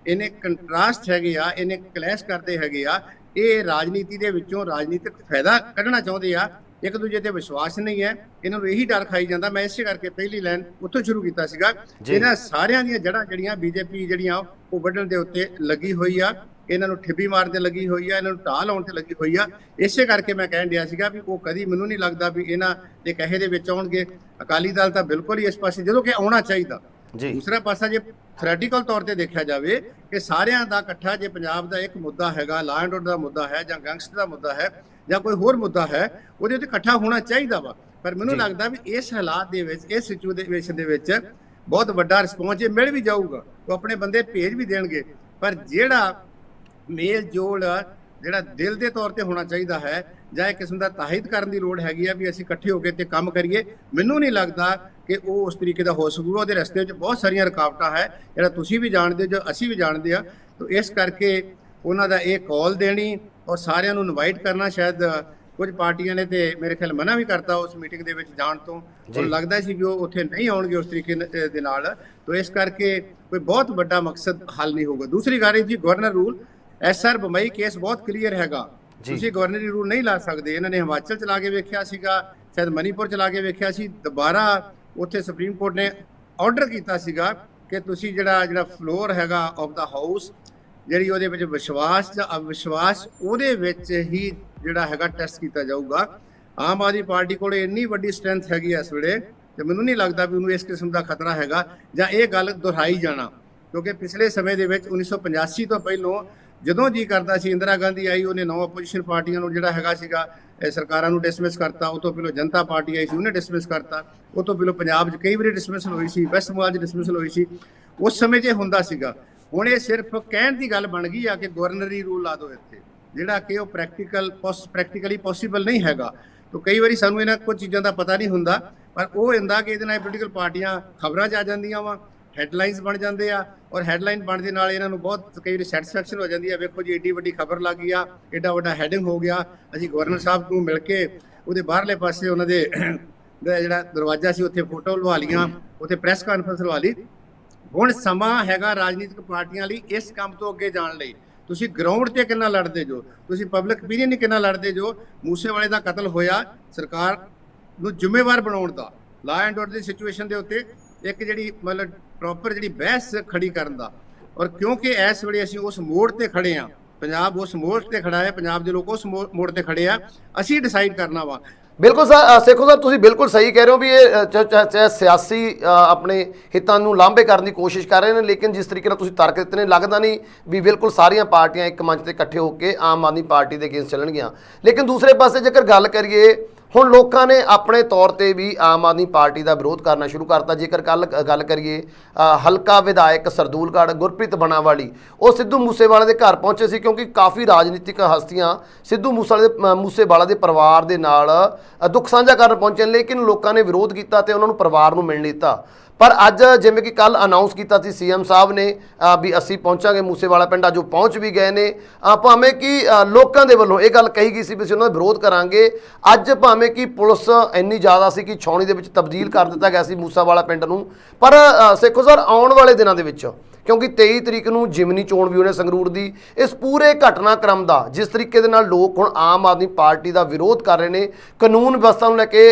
ਇਹਨੇ ਕੰਟਰਾਸਟ ਹੈਗੇ ਆ, ਇਹਨੇ ਕਲੈਸ਼ ਕਰਦੇ ਹੈਗੇ ਆ। ਇਹ ਰਾਜਨੀਤੀ ਦੇ ਵਿੱਚੋਂ ਰਾਜਨੀਤਿਕ ਫਾਇਦਾ ਕੱਢਣਾ ਚਾਹੁੰਦੇ ਆ, ਇੱਕ ਦੂਜੇ ਤੇ ਵਿਸ਼ਵਾਸ ਨਹੀਂ ਹੈ, ਇਹਨਾਂ ਨੂੰ ਇਹੀ ਡਰ ਖਾਈ ਜਾਂਦਾ। ਮੈਂ ਇਸੇ ਕਰਕੇ ਪਹਿਲੀ ਲਾਈਨ ਉੱਥੋਂ ਸ਼ੁਰੂ ਕੀਤਾ ਸੀਗਾ। ਇਹਨਾਂ ਸਾਰਿਆਂ ਦੀਆਂ ਜੜ੍ਹਾਂ ਜਿਹੜੀਆਂ ਬੀਜੇਪੀ ਜਿਹੜੀਆਂ ਉਹ ਵੱਢਣ ਦੇ ਉੱਤੇ ਲੱਗੀ ਹੋਈ ਆ, ਇਹਨਾਂ ਨੂੰ ਠਿੱਬੀ ਮਾਰਨ ਤੇ ਲੱਗੀ ਹੋਈ ਆ, ਇਹਨਾਂ ਨੂੰ ਢਾਹ ਲਾਉਣ ਤੇ ਲੱਗੀ ਹੋਈ ਆ। ਇਸੇ ਕਰਕੇ ਮੈਂ ਕਹਿਣ ਡਿਆ ਸੀਗਾ ਵੀ ਉਹ ਕਦੀ ਮੈਨੂੰ ਨਹੀਂ ਲੱਗਦਾ ਵੀ ਇਹਨਾਂ ਦੇ ਕਹੇ ਦੇ ਵਿੱਚ ਆਉਣਗੇ। ਅਕਾਲੀ ਦਲ ਤਾਂ ਬਿਲਕੁਲ ਹੀ ਇਸ ਪਾਸੇ ਜਦੋਂ ਕਿ ਆਉਣਾ ਚਾਹੀਦਾ। ਦੂਸਰਾ ਪਾਸਾ ਜੇ ਥਿਓਰੈਟੀਕਲ ਤੌਰ ਤੇ ਦੇਖਿਆ ਜਾਵੇ ਕਿ ਸਾਰਿਆਂ ਦਾ ਇਕੱਠਾ ਜੇ ਪੰਜਾਬ ਦਾ ਇੱਕ ਮੁੱਦਾ ਹੈਗਾ, ਲਾ ਐਂਡ ਆਰਡਰ ਦਾ ਮੁੱਦਾ ਹੈ ਜਾਂ ਗੈਂਗਸਟਰ ਦਾ ਮੁੱਦਾ ਹੈ ਜਾਂ ਕੋਈ ਹੋਰ ਮੁੱਦਾ ਹੈ, ਉਹਦੇ ਉੱਤੇ ਇਕੱਠਾ ਹੋਣਾ ਚਾਹੀਦਾ ਵਾ। ਪਰ ਮੈਨੂੰ ਲੱਗਦਾ ਵੀ ਇਸ ਹਾਲਾਤ ਦੇ ਵਿੱਚ, ਇਸ ਸਿਚੁਏਸ਼ਨ ਦੇ ਵਿੱਚ ਬਹੁਤ ਵੱਡਾ ਰਿਸਪੌਂਸ ਜੇ ਮਿਲ ਵੀ ਜਾਊਗਾ, ਉਹ ਆਪਣੇ ਬੰਦੇ ਭੇਜ ਵੀ ਦੇਣਗੇ, ਪਰ ਜਿਹੜਾ ਮੇਲ ਜੋਲ ਜਿਹੜਾ ਦਿਲ ਦੇ ਤੌਰ ਤੇ ਹੋਣਾ ਚਾਹੀਦਾ ਹੈ ਜਾਂ ਇੱਕ ਕਿਸਮ ਦਾ ਤਾਹੀਦ ਕਰਨ ਦੀ ਲੋੜ ਹੈਗੀ ਆ ਵੀ ਅਸੀਂ ਇਕੱਠੇ ਹੋ ਕੇ ਤੇ ਕੰਮ ਕਰੀਏ, ਮੈਨੂੰ ਨਹੀਂ ਲੱਗਦਾ ਕਿ ਉਹ ਉਸ ਤਰੀਕੇ ਦਾ ਹੋ ਸਕੂਗਾ। ਉਹਦੇ ਰਸਤੇ ਵਿੱਚ ਬਹੁਤ ਸਾਰੀਆਂ ਰੁਕਾਵਟਾਂ ਹੈ, ਜਿਹੜਾ ਤੁਸੀਂ ਵੀ ਜਾਣਦੇ ਜੋ ਅਸੀਂ ਵੀ ਜਾਣਦੇ ਆ। ਤਾਂ ਇਸ ਕਰਕੇ ਉਹਨਾਂ ਦਾ ਇਹ ਕਾਲ ਦੇਣੀ ਔਰ ਸਾਰਿਆਂ ਨੂੰ ਇਨਵਾਈਟ ਕਰਨਾ, ਸ਼ਾਇਦ ਕੁਝ ਪਾਰਟੀਆਂ ਨੇ ਤੇ ਮੇਰੇ ਖਿਆਲ ਮਨਾ ਵੀ ਕਰਤਾ ਉਸ ਮੀਟਿੰਗ ਦੇ ਵਿੱਚ ਜਾਣ ਤੋਂ। ਉਹਨੂੰ ਲੱਗਦਾ ਸੀ ਵੀ ਉਹ ਉੱਥੇ ਨਹੀਂ ਆਉਣਗੇ ਉਸ ਤਰੀਕੇ ਦੇ ਨਾਲ। ਤਾਂ ਇਸ ਕਰਕੇ ਕੋਈ ਬਹੁਤ ਵੱਡਾ ਮਕਸਦ ਹੱਲ ਨਹੀਂ ਹੋਊਗਾ। ਦੂਸਰੀ ਗੱਲ ਜੀ, governor rule, SR Bombay case ਬਹੁਤ ਕਲੀਅਰ ਹੈਗਾ, ਤੁਸੀਂ ਗਵਰਨਰੀ ਰੂਲ ਨਹੀਂ ਲਾ ਸਕਦੇ। ਇਹਨਾਂ ਨੇ ਹਿਮਾਚਲ ਚਲਾ ਕੇ ਵੇਖਿਆ ਸੀਗਾ, ਸ਼ਾਇਦ ਮਨੀਪੁਰ ਚਲਾ ਕੇ ਵੇਖਿਆ ਸੀ, ਦੁਬਾਰਾ ਉੱਥੇ ਸੁਪਰੀਮ ਕੋਰਟ ਨੇ ਆਰਡਰ ਕੀਤਾ ਸੀਗਾ ਕਿ ਤੁਸੀਂ ਜਿਹੜਾ ਫਲੋਰ ਹੈਗਾ ਆਫ ਦਾ ਹਾਊਸ, ਜਿਹੜੀ ਉਹਦੇ ਵਿੱਚ ਵਿਸ਼ਵਾਸ ਜਾਂ ਅਵਿਸ਼ਵਾਸ, ਉਹਦੇ ਵਿੱਚ ਹੀ ਜਿਹੜਾ ਹੈਗਾ ਟੈਸਟ ਕੀਤਾ ਜਾਊਗਾ। ਆਮ ਆਦਮੀ ਪਾਰਟੀ ਕੋਲ ਇੰਨੀ ਵੱਡੀ ਸਟਰੈਂਥ ਹੈਗੀ ਇਸ ਵੇਲੇ, ਤੇ ਮੈਨੂੰ ਨਹੀਂ ਲੱਗਦਾ ਵੀ ਉਹਨੂੰ ਇਸ ਕਿਸਮ ਦਾ ਖਤਰਾ ਹੈਗਾ ਜਾਂ ਇਹ ਗੱਲ ਦੁਹਰਾਈ ਜਾਣਾ, ਕਿਉਂਕਿ ਪਿਛਲੇ ਸਮੇਂ ਦੇ ਵਿੱਚ 1985 ਤੋਂ ਪਹਿਲੋਂ ਜਦੋਂ ਜੀ ਕਰਦਾ ਸੀ ਇੰਦਰਾ ਗਾਂਧੀ ਆਈ, ਉਹਨੇ 9 ਆਪੋਜੀਸ਼ਨ ਪਾਰਟੀਆਂ ਨੂੰ ਜਿਹੜਾ ਹੈਗਾ ਸੀਗਾ ਸਰਕਾਰਾਂ ਨੂੰ ਡਿਸਮਿਸ ਕਰਤਾ। ਉਹ ਤੋਂ ਪਹਿਲਾਂ ਜਨਤਾ ਪਾਰਟੀ ਆਈ ਸੀ, ਉਹਨੇ ਡਿਸਮਿਸ ਕਰਤਾ। ਉਹ ਤੋਂ ਪਹਿਲਾਂ ਪੰਜਾਬ 'ਚ ਕਈ ਵਾਰੀ ਡਿਸਮਿਸਲ ਹੋਈ ਸੀ, ਵੈਸਟ ਬੰਗਾਲ 'ਚ ਡਿਸਮਿਸਲ ਹੋਈ ਸੀ। ਉਸ ਸਮੇਂ 'ਚ ਹੁੰਦਾ ਸੀਗਾ। ਹੁਣ ਇਹ ਸਿਰਫ ਕਹਿਣ ਦੀ ਗੱਲ ਬਣ ਗਈ ਆ ਕਿ ਗਵਰਨਰੀ ਰੂਲ ਲਾ ਦਿਓ ਇੱਥੇ, ਜਿਹੜਾ ਕਿ ਉਹ ਪ੍ਰੈਕਟੀਕਲੀ ਪੋਸੀਬਲ ਨਹੀਂ ਹੈਗਾ। ਤਾਂ ਕਈ ਵਾਰੀ ਸਾਨੂੰ ਇਹਨਾਂ ਕੁਝ ਚੀਜ਼ਾਂ ਦਾ ਪਤਾ ਨਹੀਂ ਹੁੰਦਾ, ਪਰ ਉਹ ਹੁੰਦਾ ਕਿ ਇਹਦੇ ਨਾਲ ਪੋਲੀਟੀਕਲ ਪਾਰਟੀਆਂ ਖਬਰਾਂ 'ਚ ਆ ਜਾਂਦੀਆਂ ਵਾ, ਹੈਡਲਾਈਨਸ ਬਣ ਜਾਂਦੇ ਆ, ਔਰ ਹੈਡਲਾਈਨ ਬਣਨ ਦੇ ਨਾਲ ਇਹਨਾਂ ਨੂੰ ਬਹੁਤ ਕਈ ਵਾਰੀ ਸੈਟੀਸਫੈਕਸ਼ਨ ਹੋ ਜਾਂਦੀ ਹੈ। ਵੇਖੋ ਜੀ, ਏਡੀ ਵੱਡੀ ਖਬਰ ਲੱਗ ਗਈ ਆ, ਏਡਾ ਵੱਡਾ ਹੈਡਿੰਗ ਹੋ ਗਿਆ, ਅਸੀਂ ਗਵਰਨਰ ਸਾਹਿਬ ਨੂੰ ਮਿਲ ਕੇ ਉਹਦੇ ਬਾਹਰਲੇ ਪਾਸੇ ਉਹਨਾਂ ਦੇ ਜਿਹੜਾ ਦਰਵਾਜ਼ਾ ਸੀ ਉੱਥੇ ਫੋਟੋ ਲਵਾ ਲਈਆਂ, ਉੱਥੇ ਪ੍ਰੈਸ ਕਾਨਫਰੰਸ ਲਵਾ ਲਈ। ਹੁਣ ਸਮਾਂ ਹੈਗਾ ਰਾਜਨੀਤਿਕ ਪਾਰਟੀਆਂ ਲਈ ਇਸ ਕੰਮ ਤੋਂ ਅੱਗੇ ਜਾਣ ਲਈ। ਤੁਸੀਂ ਗਰਾਊਂਡ ਤੇ ਕਿੰਨਾ ਲੜਦੇ ਜੋ, ਤੁਸੀਂ ਪਬਲਿਕ ਓਪੀਨੀਅਨ ਕਿੰਨਾ ਲੜਦੇ ਜੋ। ਮੂਸੇਵਾਲੇ ਦਾ ਕਤਲ ਹੋਇਆ, ਸਰਕਾਰ ਨੂੰ ਜ਼ਿੰਮੇਵਾਰ ਬਣਾਉਣ ਦਾ, law and order the situation ਦੇ ਉੱਤੇ ਇੱਕ ਜਿਹੜੀ ਮਤਲਬ ਪ੍ਰੋਪਰ ਜਿਹੜੀ ਬਹਿਸ ਖੜੀ ਕਰਨ ਦਾ। ਔਰ ਕਿਉਂਕਿ ਇਸ ਵੇਲੇ ਅਸੀਂ ਉਸ ਮੋੜ ਤੇ ਖੜੇ ਆ, ਪੰਜਾਬ ਉਸ ਮੋੜ ਤੇ ਖੜਾ ਹੈ, ਪੰਜਾਬ ਦੇ ਲੋਕ ਉਸ ਮੋੜ ਤੇ ਖੜੇ ਆ, ਅਸੀਂ ਡਿਸਾਈਡ ਕਰਨਾ ਵਾ। ਬਿਲਕੁਲ ਸਰ, ਸੇਖੋ ਸਾਹਿਬ ਤੁਸੀਂ ਬਿਲਕੁਲ ਸਹੀ ਕਹਿ ਰਹੇ ਹੋ ਵੀ ਇਹ ਸਿਆਸੀ ਆਪਣੇ ਹਿੱਤਾਂ ਨੂੰ ਲਾਂਭੇ ਕਰਨ ਦੀ ਕੋਸ਼ਿਸ਼ ਕਰ ਰਹੇ ਨੇ, ਲੇਕਿਨ ਜਿਸ ਤਰੀਕੇ ਨਾਲ ਤੁਸੀਂ ਤਰਕ ਦਿੱਤੇ ਨੇ, ਲੱਗਦਾ ਨਹੀਂ ਵੀ ਬਿਲਕੁਲ ਸਾਰੀਆਂ ਪਾਰਟੀਆਂ ਇੱਕ ਮੰਚ ਤੇ ਇਕੱਠੇ ਹੋ ਕੇ ਆਮ ਆਦਮੀ ਪਾਰਟੀ ਦੇ ਅਗੇਂਸਟ ਚੱਲਣਗੀਆਂ। ਲੇਕਿਨ ਦੂਸਰੇ ਪਾਸੇ ਜੇਕਰ ਗੱਲ ਕਰੀਏ, ਹੁਣ ਲੋਕਾਂ ਨੇ ਆਪਣੇ ਤੌਰ ਤੇ ਵੀ ਆਮ ਆਦਮੀ ਪਾਰਟੀ ਦਾ ਵਿਰੋਧ ਕਰਨਾ ਸ਼ੁਰੂ ਕਰਤਾ। ਜੇਕਰ ਗੱਲ ਕਰੀਏ ਹਲਕਾ ਵਿਧਾਇਕ ਸਰਦੂਲਗੜ੍ਹ ਗੁਰਪ੍ਰੀਤ ਬਣਾਵਾਲੀ, ਉਹ ਸਿੱਧੂ ਮੂਸੇਵਾਲੇ ਦੇ ਘਰ ਪਹੁੰਚੇ ਸੀ, ਕਿਉਂਕਿ ਕਾਫੀ ਰਾਜਨੀਤਿਕ ਹਸਤੀਆਂ ਸਿੱਧੂ ਮੂਸੇਵਾਲੇ ਦੇ ਪਰਿਵਾਰ ਦੇ ਨਾਲ ਦੁੱਖ ਸਾਂਝਾ ਕਰਨ ਪਹੁੰਚੇ, ਲੇਕਿਨ ਲੋਕਾਂ ਨੇ ਵਿਰੋਧ ਕੀਤਾ ਤੇ ਉਹਨਾਂ ਨੂੰ ਪਰਿਵਾਰ ਨੂੰ ਮਿਲਣ ਦਿੱਤਾ। ਪਰ ਅੱਜ ਜਿਵੇਂ ਕਿ ਕੱਲ ਅਨਾਉਂਸ ਕੀਤਾ ਸੀ ਸੀਐਮ ਸਾਹਿਬ ਨੇ ਵੀ ਅਸੀਂ ਪਹੁੰਚਾਂਗੇ ਮੂਸੇਵਾਲਾ ਪਿੰਡ, ਅੱਜ ਉਹ ਪਹੁੰਚ ਵੀ ਗਏ ਨੇ। ਭਾਵੇਂ ਕਿ ਲੋਕਾਂ ਦੇ ਵੱਲੋਂ ਇਹ ਗੱਲ ਕਹੀ ਗਈ ਸੀ ਵੀ ਅਸੀਂ ਉਹਨਾਂ ਦਾ ਵਿਰੋਧ ਕਰਾਂਗੇ। ਅੱਜ ਭਾਵੇਂ ਕਿ ਪੁਲਿਸ ਇੰਨੀ ਜ਼ਿਆਦਾ ਸੀ ਕਿ ਛਾਉਣੀ ਦੇ ਵਿੱਚ ਤਬਦੀਲ ਕਰ ਦਿੱਤਾ ਗਿਆ ਸੀ ਮੂਸੇਵਾਲਾ ਪਿੰਡ ਨੂੰ, ਪਰ ਸੇਖੋ ਸਰ ਆਉਣ ਵਾਲੇ ਦਿਨਾਂ ਦੇ ਵਿੱਚ, ਕਿਉਂਕਿ 23 ਤਰੀਕ ਨੂੰ ਜਿਮਨੀ ਚੋਣ ਵੀ ਉਹਨੇ ਸੰਗਰੂਰ ਦੀ, ਇਸ ਪੂਰੇ ਘਟਨਾਕ੍ਰਮ ਦਾ ਜਿਸ ਤਰੀਕੇ ਦੇ ਨਾਲ ਲੋਕ ਹੁਣ ਆਮ ਆਦਮੀ ਪਾਰਟੀ ਦਾ ਵਿਰੋਧ ਕਰ ਰਹੇ ਨੇ, ਕਾਨੂੰਨ ਵਿਵਸਥਾ ਨੂੰ ਲੈ ਕੇ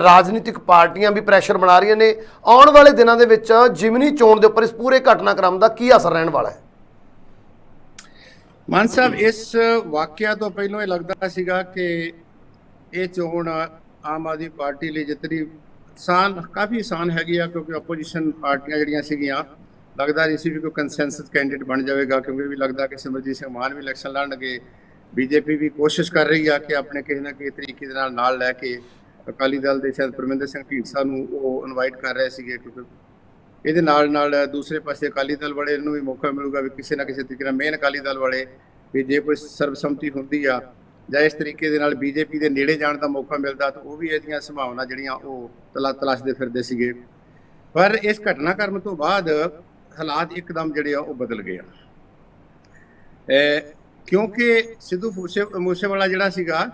ਰਾਜਨੀਤਿਕ ਪਾਰਟੀਆਂ ਵੀ ਪ੍ਰੈਸ਼ਰ ਬਣਾ ਰਹੀਆਂ ਨੇ, ਆਉਣ ਵਾਲੇ ਦਿਨਾਂ ਦੇ ਵਿੱਚ ਜਿਮਨੀ ਚੋਣ ਦੇ ਉੱਪਰ ਇਸ ਪੂਰੇ ਘਟਨਾਕ੍ਰਮ ਦਾ ਕੀ ਅਸਰ ਰਹਿਣ ਵਾਲਾ ਹੈ? ਮਾਨ ਸਾਹਿਬ, ਇਸ ਵਾਕਿਆ ਤੋਂ ਪਹਿਲਾਂ ਇਹ ਲੱਗਦਾ ਸੀਗਾ ਕਿ ਇਹ ਚੋਣ ਆਮ ਆਦਮੀ ਪਾਰਟੀ ਲਈ ਜਿੱਤਣੀ ਕਾਫੀ ਆਸਾਨ ਹੈਗੀ ਆ, ਕਿਉਂਕਿ ਆਪੋਜੀਸ਼ਨ ਪਾਰਟੀਆਂ ਜਿਹੜੀਆਂ ਸੀਗੀਆਂ ਲੱਗਦਾ ਨਹੀਂ ਸੀ ਵੀ ਕੋਈ ਕੰਸੈਂਸਸ ਕੈਂਡੀਡੇਟ ਬਣ ਜਾਵੇਗਾ, ਕਿਉਂਕਿ ਵੀ ਲੱਗਦਾ ਕਿ ਸਿਮਰਜੀਤ ਸਿੰਘ ਮਾਨ ਵੀ ਇਲੈਕਸ਼ਨ ਲੜਨਗੇ। ਬੀਜੇਪੀ ਵੀ ਕੋਸ਼ਿਸ਼ ਕਰ ਰਹੀ ਆ ਕਿ ਆਪਣੇ ਕਿਸੇ ਨਾ ਕਿਸੇ ਤਰੀਕੇ ਦੇ ਨਾਲ ਲੈ ਕੇ ਅਕਾਲੀ ਦਲ ਦੇ ਸ਼ਾਇਦ ਪਰਮਿੰਦਰ ਸਿੰਘ ਢੀਂਡਸਾ ਨੂੰ ਉਹ ਇਨਵਾਈਟ ਕਰ ਰਹੇ ਸੀਗੇ, ਕਿਉਂਕਿ ਇਹਦੇ ਨਾਲ ਦੂਸਰੇ ਪਾਸੇ ਅਕਾਲੀ ਦਲ ਵਾਲੇ ਨੂੰ ਵੀ ਮੌਕਾ ਮਿਲੂਗਾ ਵੀ ਕਿਸੇ ਨਾ ਕਿਸੇ ਤਰੀਕੇ ਨਾਲ ਮੇਨ ਅਕਾਲੀ ਦਲ ਵਾਲੇ ਵੀ ਜੇ ਕੋਈ ਸਰਬਸੰਮਤੀ ਹੁੰਦੀ ਆ ਜਾਂ ਇਸ ਤਰੀਕੇ ਦੇ ਨਾਲ ਬੀਜੇਪੀ ਦੇ ਨੇੜੇ ਜਾਣ ਦਾ ਮੌਕਾ ਮਿਲਦਾ ਤਾਂ ਉਹ ਵੀ ਇਹਦੀਆਂ ਸੰਭਾਵਨਾ ਜਿਹੜੀਆਂ ਉਹ ਤਲਾਸ਼ਦੇ ਫਿਰਦੇ ਸੀਗੇ। ਪਰ ਇਸ ਘਟਨਾਕ੍ਰਮ ਤੋਂ ਬਾਅਦ ਹਾਲਾਤ ਇੱਕਦਮ ਜਿਹੜੇ ਆ ਉਹ ਬਦਲ ਗਏ ਆ, ਕਿਉਂਕਿ ਸਿੱਧੂ ਮੂਸੇਵਾਲਾ ਜਿਹੜਾ ਸੀਗਾ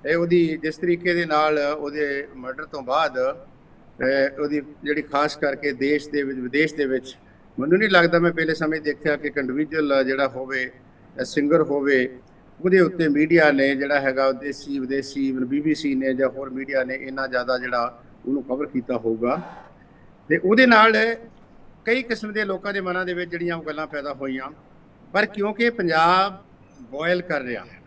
ਇਹ ਉਹਦੀ ਜਿਸ ਤਰੀਕੇ ਦੇ ਨਾਲ ਉਹਦੇ ਮਰਡਰ ਤੋਂ ਬਾਅਦ ਉਹਦੀ ਜਿਹੜੀ ਖਾਸ ਕਰਕੇ ਦੇਸ਼ ਦੇ ਵਿੱਚ ਵਿਦੇਸ਼ ਦੇ ਵਿੱਚ, ਮੈਨੂੰ ਨਹੀਂ ਲੱਗਦਾ ਮੈਂ ਪਹਿਲੇ ਸਮੇਂ ਦੇਖਿਆ ਕਿ ਇੱਕ ਇੰਡੀਵਿਜੂਅਲ ਜਿਹੜਾ ਹੋਵੇ ਸਿੰਗਰ ਹੋਵੇ ਉਹਦੇ ਉੱਤੇ ਮੀਡੀਆ ਨੇ ਜਿਹੜਾ ਹੈਗਾ ਦੇਸੀ ਵਿਦੇਸ਼ੀ BBC ਨੇ ਜਾਂ ਹੋਰ ਮੀਡੀਆ ਨੇ ਇੰਨਾ ਜ਼ਿਆਦਾ ਜਿਹੜਾ ਉਹਨੂੰ ਕਵਰ ਕੀਤਾ ਹੋਊਗਾ। ਤੇ ਉਹਦੇ ਨਾਲ ਕਈ ਕਿਸਮ ਦੇ ਲੋਕਾਂ ਦੇ ਮਨਾਂ ਦੇ ਵਿੱਚ ਜਿਹੜੀਆਂ ਉਹ ਗੱਲਾਂ ਪੈਦਾ ਹੋਈਆਂ। ਪਰ ਕਿਉਂਕਿ ਪੰਜਾਬ ਬੋਇਲ ਕਰ ਰਿਹਾ ਹੈ,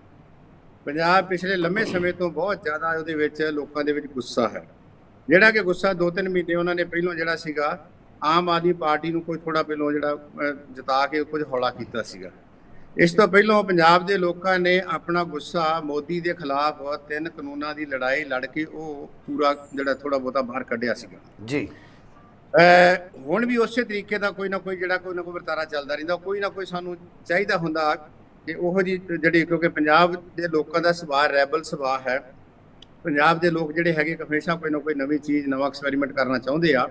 ਪੰਜਾਬ ਪਿਛਲੇ ਲੰਮੇ ਸਮੇਂ ਤੋਂ ਬਹੁਤ ਜ਼ਿਆਦਾ ਉਹਦੇ ਵਿੱਚ ਲੋਕਾਂ ਦੇ ਵਿੱਚ ਗੁੱਸਾ ਹੈ, ਜਿਹੜਾ ਕਿ ਗੁੱਸਾ 2-3 ਮਹੀਨੇ ਉਹਨਾਂ ਨੇ ਪਹਿਲਾਂ ਜਿਹੜਾ ਸੀਗਾ ਆਮ ਆਦਮੀ ਪਾਰਟੀ ਨੂੰ ਕੋਈ ਥੋੜਾ ਪਹਿਲਾਂ ਜਿਹੜਾ ਜਿਤਾ ਕੇ ਕੁਝ ਹੌਲਾ ਕੀਤਾ ਸੀਗਾ। ਇਸ ਤੋਂ ਪਹਿਲਾਂ ਪੰਜਾਬ ਦੇ ਲੋਕਾਂ ਨੇ ਆਪਣਾ ਗੁੱਸਾ ਮੋਦੀ ਦੇ ਖਿਲਾਫ 3 ਕਾਨੂੰਨਾਂ ਦੀ ਲੜਾਈ ਲੜ ਕੇ ਉਹ ਪੂਰਾ ਜਿਹੜਾ ਥੋੜਾ ਬਹੁਤਾ ਬਾਹਰ ਕੱਢਿਆ ਸੀਗਾ ਜੀ। ਹੁਣ ਵੀ ਉਸੇ ਤਰੀਕੇ ਦਾ ਕੋਈ ਨਾ ਕੋਈ ਵਰਤਾਰਾ ਚੱਲਦਾ ਰਹਿੰਦਾ। ਕੋਈ ਨਾ ਕੋਈ ਸਾਨੂੰ ਚਾਹੀਦਾ ਹੁੰਦਾ ਕਿ ਉਹੋ ਜਿਹੀ ਜਿਹੜੀ, ਕਿਉਂਕਿ ਪੰਜਾਬ ਦੇ ਲੋਕਾਂ ਦਾ ਸੁਭਾਅ ਰੈਬਲ ਸੁਭਾਅ ਹੈ। ਪੰਜਾਬ ਦੇ ਲੋਕ ਜਿਹੜੇ ਹੈਗੇ ਹਮੇਸ਼ਾ ਕੋਈ ਨਾ ਕੋਈ ਨਵੀਂ ਚੀਜ਼, ਨਵਾਂ ਐਕਸਪੈਰੀਮੈਂਟ ਕਰਨਾ ਚਾਹੁੰਦੇ ਆ।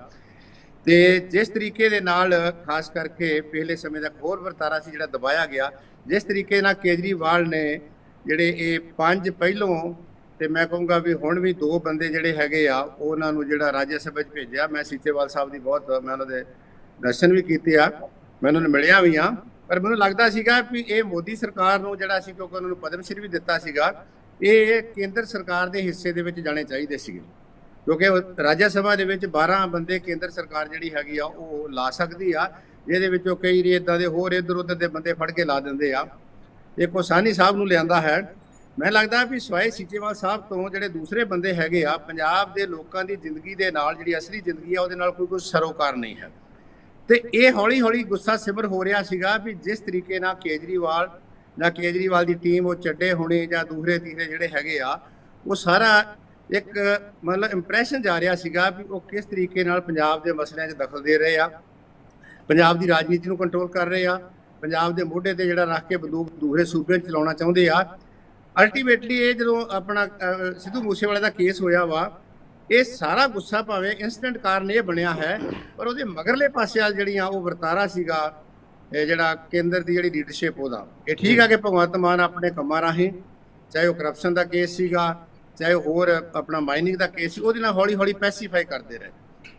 ਤੇ ਜਿਸ ਤਰੀਕੇ ਦੇ ਨਾਲ ਖਾਸ ਕਰਕੇ ਪਹਿਲੇ ਸਮੇਂ ਦਾ ਹੋਰ ਵਰਤਾਰਾ ਸੀ ਜਿਹੜਾ ਦਬਾਇਆ ਗਿਆ, ਜਿਸ ਤਰੀਕੇ ਨਾਲ ਕੇਜਰੀਵਾਲ ਨੇ ਜਿਹੜੇ ਇਹ 5 ਪਹਿਲੋਂ ਤੇ ਮੈਂ ਕਹੂੰਗਾ ਵੀ ਹੁਣ ਵੀ 2 ਬੰਦੇ ਜਿਹੜੇ ਹੈਗੇ ਆ ਉਹਨਾਂ ਨੂੰ ਜਿਹੜਾ ਰਾਜ ਸਭਾ 'ਚ ਭੇਜਿਆ। ਮੈਂ ਸੀਚੇਵਾਲ ਸਾਹਿਬ ਦੀ ਬਹੁਤ ਮੈਂ ਉਹਨਾਂ ਦੇ ਦਰਸ਼ਨ ਵੀ ਕੀਤੇ ਆ, ਮੈਂ ਉਹਨਾਂ ਨੂੰ ਮਿਲਿਆ ਵੀ ਆ। ਪਰ ਮੈਨੂੰ ਲੱਗਦਾ ਸੀਗਾ ਵੀ ਇਹ ਮੋਦੀ ਸਰਕਾਰ ਨੂੰ ਜਿਹੜਾ ਸੀ, ਕਿਉਂਕਿ ਉਹਨਾਂ ਨੂੰ ਪਦਮ ਸ਼੍ਰੀ ਵੀ ਦਿੱਤਾ ਸੀਗਾ, ਇਹ ਕੇਂਦਰ ਸਰਕਾਰ ਦੇ ਹਿੱਸੇ ਦੇ ਵਿੱਚ ਜਾਣੇ ਚਾਹੀਦੇ ਸੀਗੇ, ਕਿਉਂਕਿ ਰਾਜ ਸਭਾ ਦੇ ਵਿੱਚ 12 ਬੰਦੇ ਕੇਂਦਰ ਸਰਕਾਰ ਜਿਹੜੀ ਹੈਗੀ ਆ ਉਹ ਲਾ ਸਕਦੀ ਆ, ਜਿਹਦੇ ਵਿੱਚੋਂ ਕਈ ਇਦਾਂ ਦੇ ਹੋਰ ਇੱਧਰ ਉੱਧਰ ਦੇ ਬੰਦੇ ਫੜ ਕੇ ਲਾ ਦਿੰਦੇ ਆ। ਇਹ ਕੋਸਾਨੀ ਸਾਹਿਬ ਨੂੰ ਲਿਆਂਦਾ ਹੈ। ਮੈਨੂੰ ਲੱਗਦਾ ਵੀ ਸਵਾਏ ਸੀਚੇਵਾਲ ਸਾਹਿਬ ਤੋਂ ਜਿਹੜੇ ਦੂਸਰੇ ਬੰਦੇ ਹੈਗੇ ਆ, ਪੰਜਾਬ ਦੇ ਲੋਕਾਂ ਦੀ ਜ਼ਿੰਦਗੀ ਦੇ ਨਾਲ ਜਿਹੜੀ ਅਸਲੀ ਜ਼ਿੰਦਗੀ ਆ ਉਹਦੇ ਨਾਲ ਕੋਈ ਸਰੋਕਾਰ ਨਹੀਂ ਹੈ। ਤੇ ਇਹ ਹੌਲੀ ਹੌਲੀ ਗੁੱਸਾ ਸਿਮਰ ਹੋ ਰਿਹਾ ਸੀਗਾ ਵੀ ਜਿਸ ਤਰੀਕੇ ਨਾਲ ਕੇਜਰੀਵਾਲ ਜਾਂ ਕੇਜਰੀਵਾਲ ਦੀ ਟੀਮ ਉਹ ਚੱਡੇ ਹੋਣੇ ਜਾਂ ਦੂਸਰੇ ਤੀਸਰੇ ਜਿਹੜੇ ਹੈਗੇ ਆ, ਉਹ ਸਾਰਾ ਇੱਕ ਮਤਲਬ ਇੰਪ੍ਰੈਸ਼ਨ ਜਾ ਰਿਹਾ ਸੀਗਾ ਵੀ ਉਹ ਕਿਸ ਤਰੀਕੇ ਨਾਲ ਪੰਜਾਬ ਦੇ ਮਸਲਿਆਂ 'ਚ ਦਖਲ ਦੇ ਰਹੇ ਆ, ਪੰਜਾਬ ਦੀ ਰਾਜਨੀਤੀ ਨੂੰ ਕੰਟਰੋਲ ਕਰ ਰਹੇ ਆ, ਪੰਜਾਬ ਦੇ ਮੋਢੇ ਤੇ ਜਿਹੜਾ ਰੱਖ ਕੇ ਬੰਦੂਕ ਦੂਸਰੇ ਸੂਬਿਆਂ 'ਚ ਚਲਾਉਣਾ ਚਾਹੁੰਦੇ ਆ। ਅਲਟੀਮੇਟਲੀ ਇਹ ਜਦੋਂ ਆਪਣਾ ਸਿੱਧੂ ਮੂਸੇਵਾਲੇ ਦਾ ਕੇਸ ਹੋਇਆ ਵਾ, ਇਹ ਸਾਰਾ ਗੁੱਸਾ ਭਾਵੇਂ ਇੰਸਟੈਂਟ ਕਾਰਨ ਇਹ ਬਣਿਆ ਹੈ, ਪਰ ਉਹਦੇ ਮਗਰਲੇ ਪਾਸੇ ਵਾਲ ਜਿਹੜੀਆਂ ਉਹ ਵਰਤਾਰਾ ਸੀਗਾ ਇਹ ਜਿਹੜਾ ਕੇਂਦਰ ਦੀ ਜਿਹੜੀ ਲੀਡਰਸ਼ਿਪ ਉਹਦਾ, ਇਹ ਠੀਕ ਆ ਕਿ ਭਗਵੰਤ ਮਾਨ ਆਪਣੇ ਕੰਮਾਂ ਰਾਹੀਂ, ਚਾਹੇ ਉਹ ਕਰਪਸ਼ਨ ਦਾ ਕੇਸ ਸੀਗਾ, ਚਾਹੇ ਹੋਰ ਆਪਣਾ ਮਾਈਨਿੰਗ ਦਾ ਕੇਸ ਸੀ, ਉਹਦੇ ਨਾਲ ਹੌਲੀ ਹੌਲੀ ਪੈਸੀਫਾਈ ਕਰਦੇ ਰਹੇ।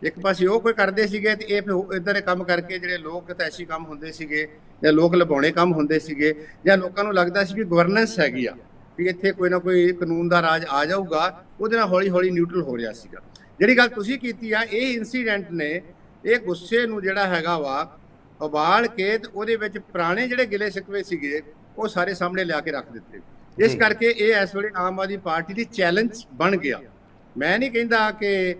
ਇੱਕ ਪਾਸੇ ਉਹ ਕੋਈ ਕਰਦੇ ਸੀਗੇ ਤੇ ਇਹ ਫਿਰ ਇੱਧਰ ਦੇ ਕੰਮ ਕਰਕੇ ਜਿਹੜੇ ਲੋਕ ਤੈਸ਼ੀ ਕੰਮ ਹੁੰਦੇ ਸੀਗੇ ਜਾਂ ਲੋਕ ਲੁਭਾਉਣੇ ਕੰਮ ਹੁੰਦੇ ਸੀਗੇ ਜਾਂ ਲੋਕਾਂ ਨੂੰ ਲੱਗਦਾ ਸੀ ਵੀ ਗਵਰਨੈਂਸ ਹੈਗੀ ਆ ਵੀ ਇੱਥੇ ਕੋਈ ਨਾ ਕੋਈ ਕਾਨੂੰਨ ਦਾ ਰਾਜ ਆ ਜਾਊਗਾ, ਉਹਦੇ ਨਾਲ ਹੌਲੀ ਹੌਲੀ ਨਿਊਟਰਲ ਹੋ ਰਿਹਾ ਸੀਗਾ। ਜਿਹੜੀ ਗੱਲ ਤੁਸੀਂ ਕੀਤੀ ਆ, ਇਹ ਇਨਸੀਡੈਂਟ ਨੇ ਇਹ ਗੁੱਸੇ ਨੂੰ ਜਿਹੜਾ ਹੈਗਾ ਵਾ ਉਬਾਲ ਕੇ ਤੇ ਉਹਦੇ ਵਿੱਚ ਪੁਰਾਣੇ ਜਿਹੜੇ ਗਿਲੇ ਸ਼ਿਕਵੇ ਸੀਗੇ ਉਹ ਸਾਰੇ ਸਾਹਮਣੇ ਲਿਆ ਕੇ ਰੱਖ ਦਿੱਤੇ। ਇਸ ਕਰਕੇ ਇਹ ਇਸ ਵੇਲੇ ਆਮ ਆਦਮੀ ਪਾਰਟੀ ਦੀ ਚੈਲੰਜ ਬਣ ਗਿਆ। ਮੈਂ ਨਹੀਂ ਕਹਿੰਦਾ ਕਿ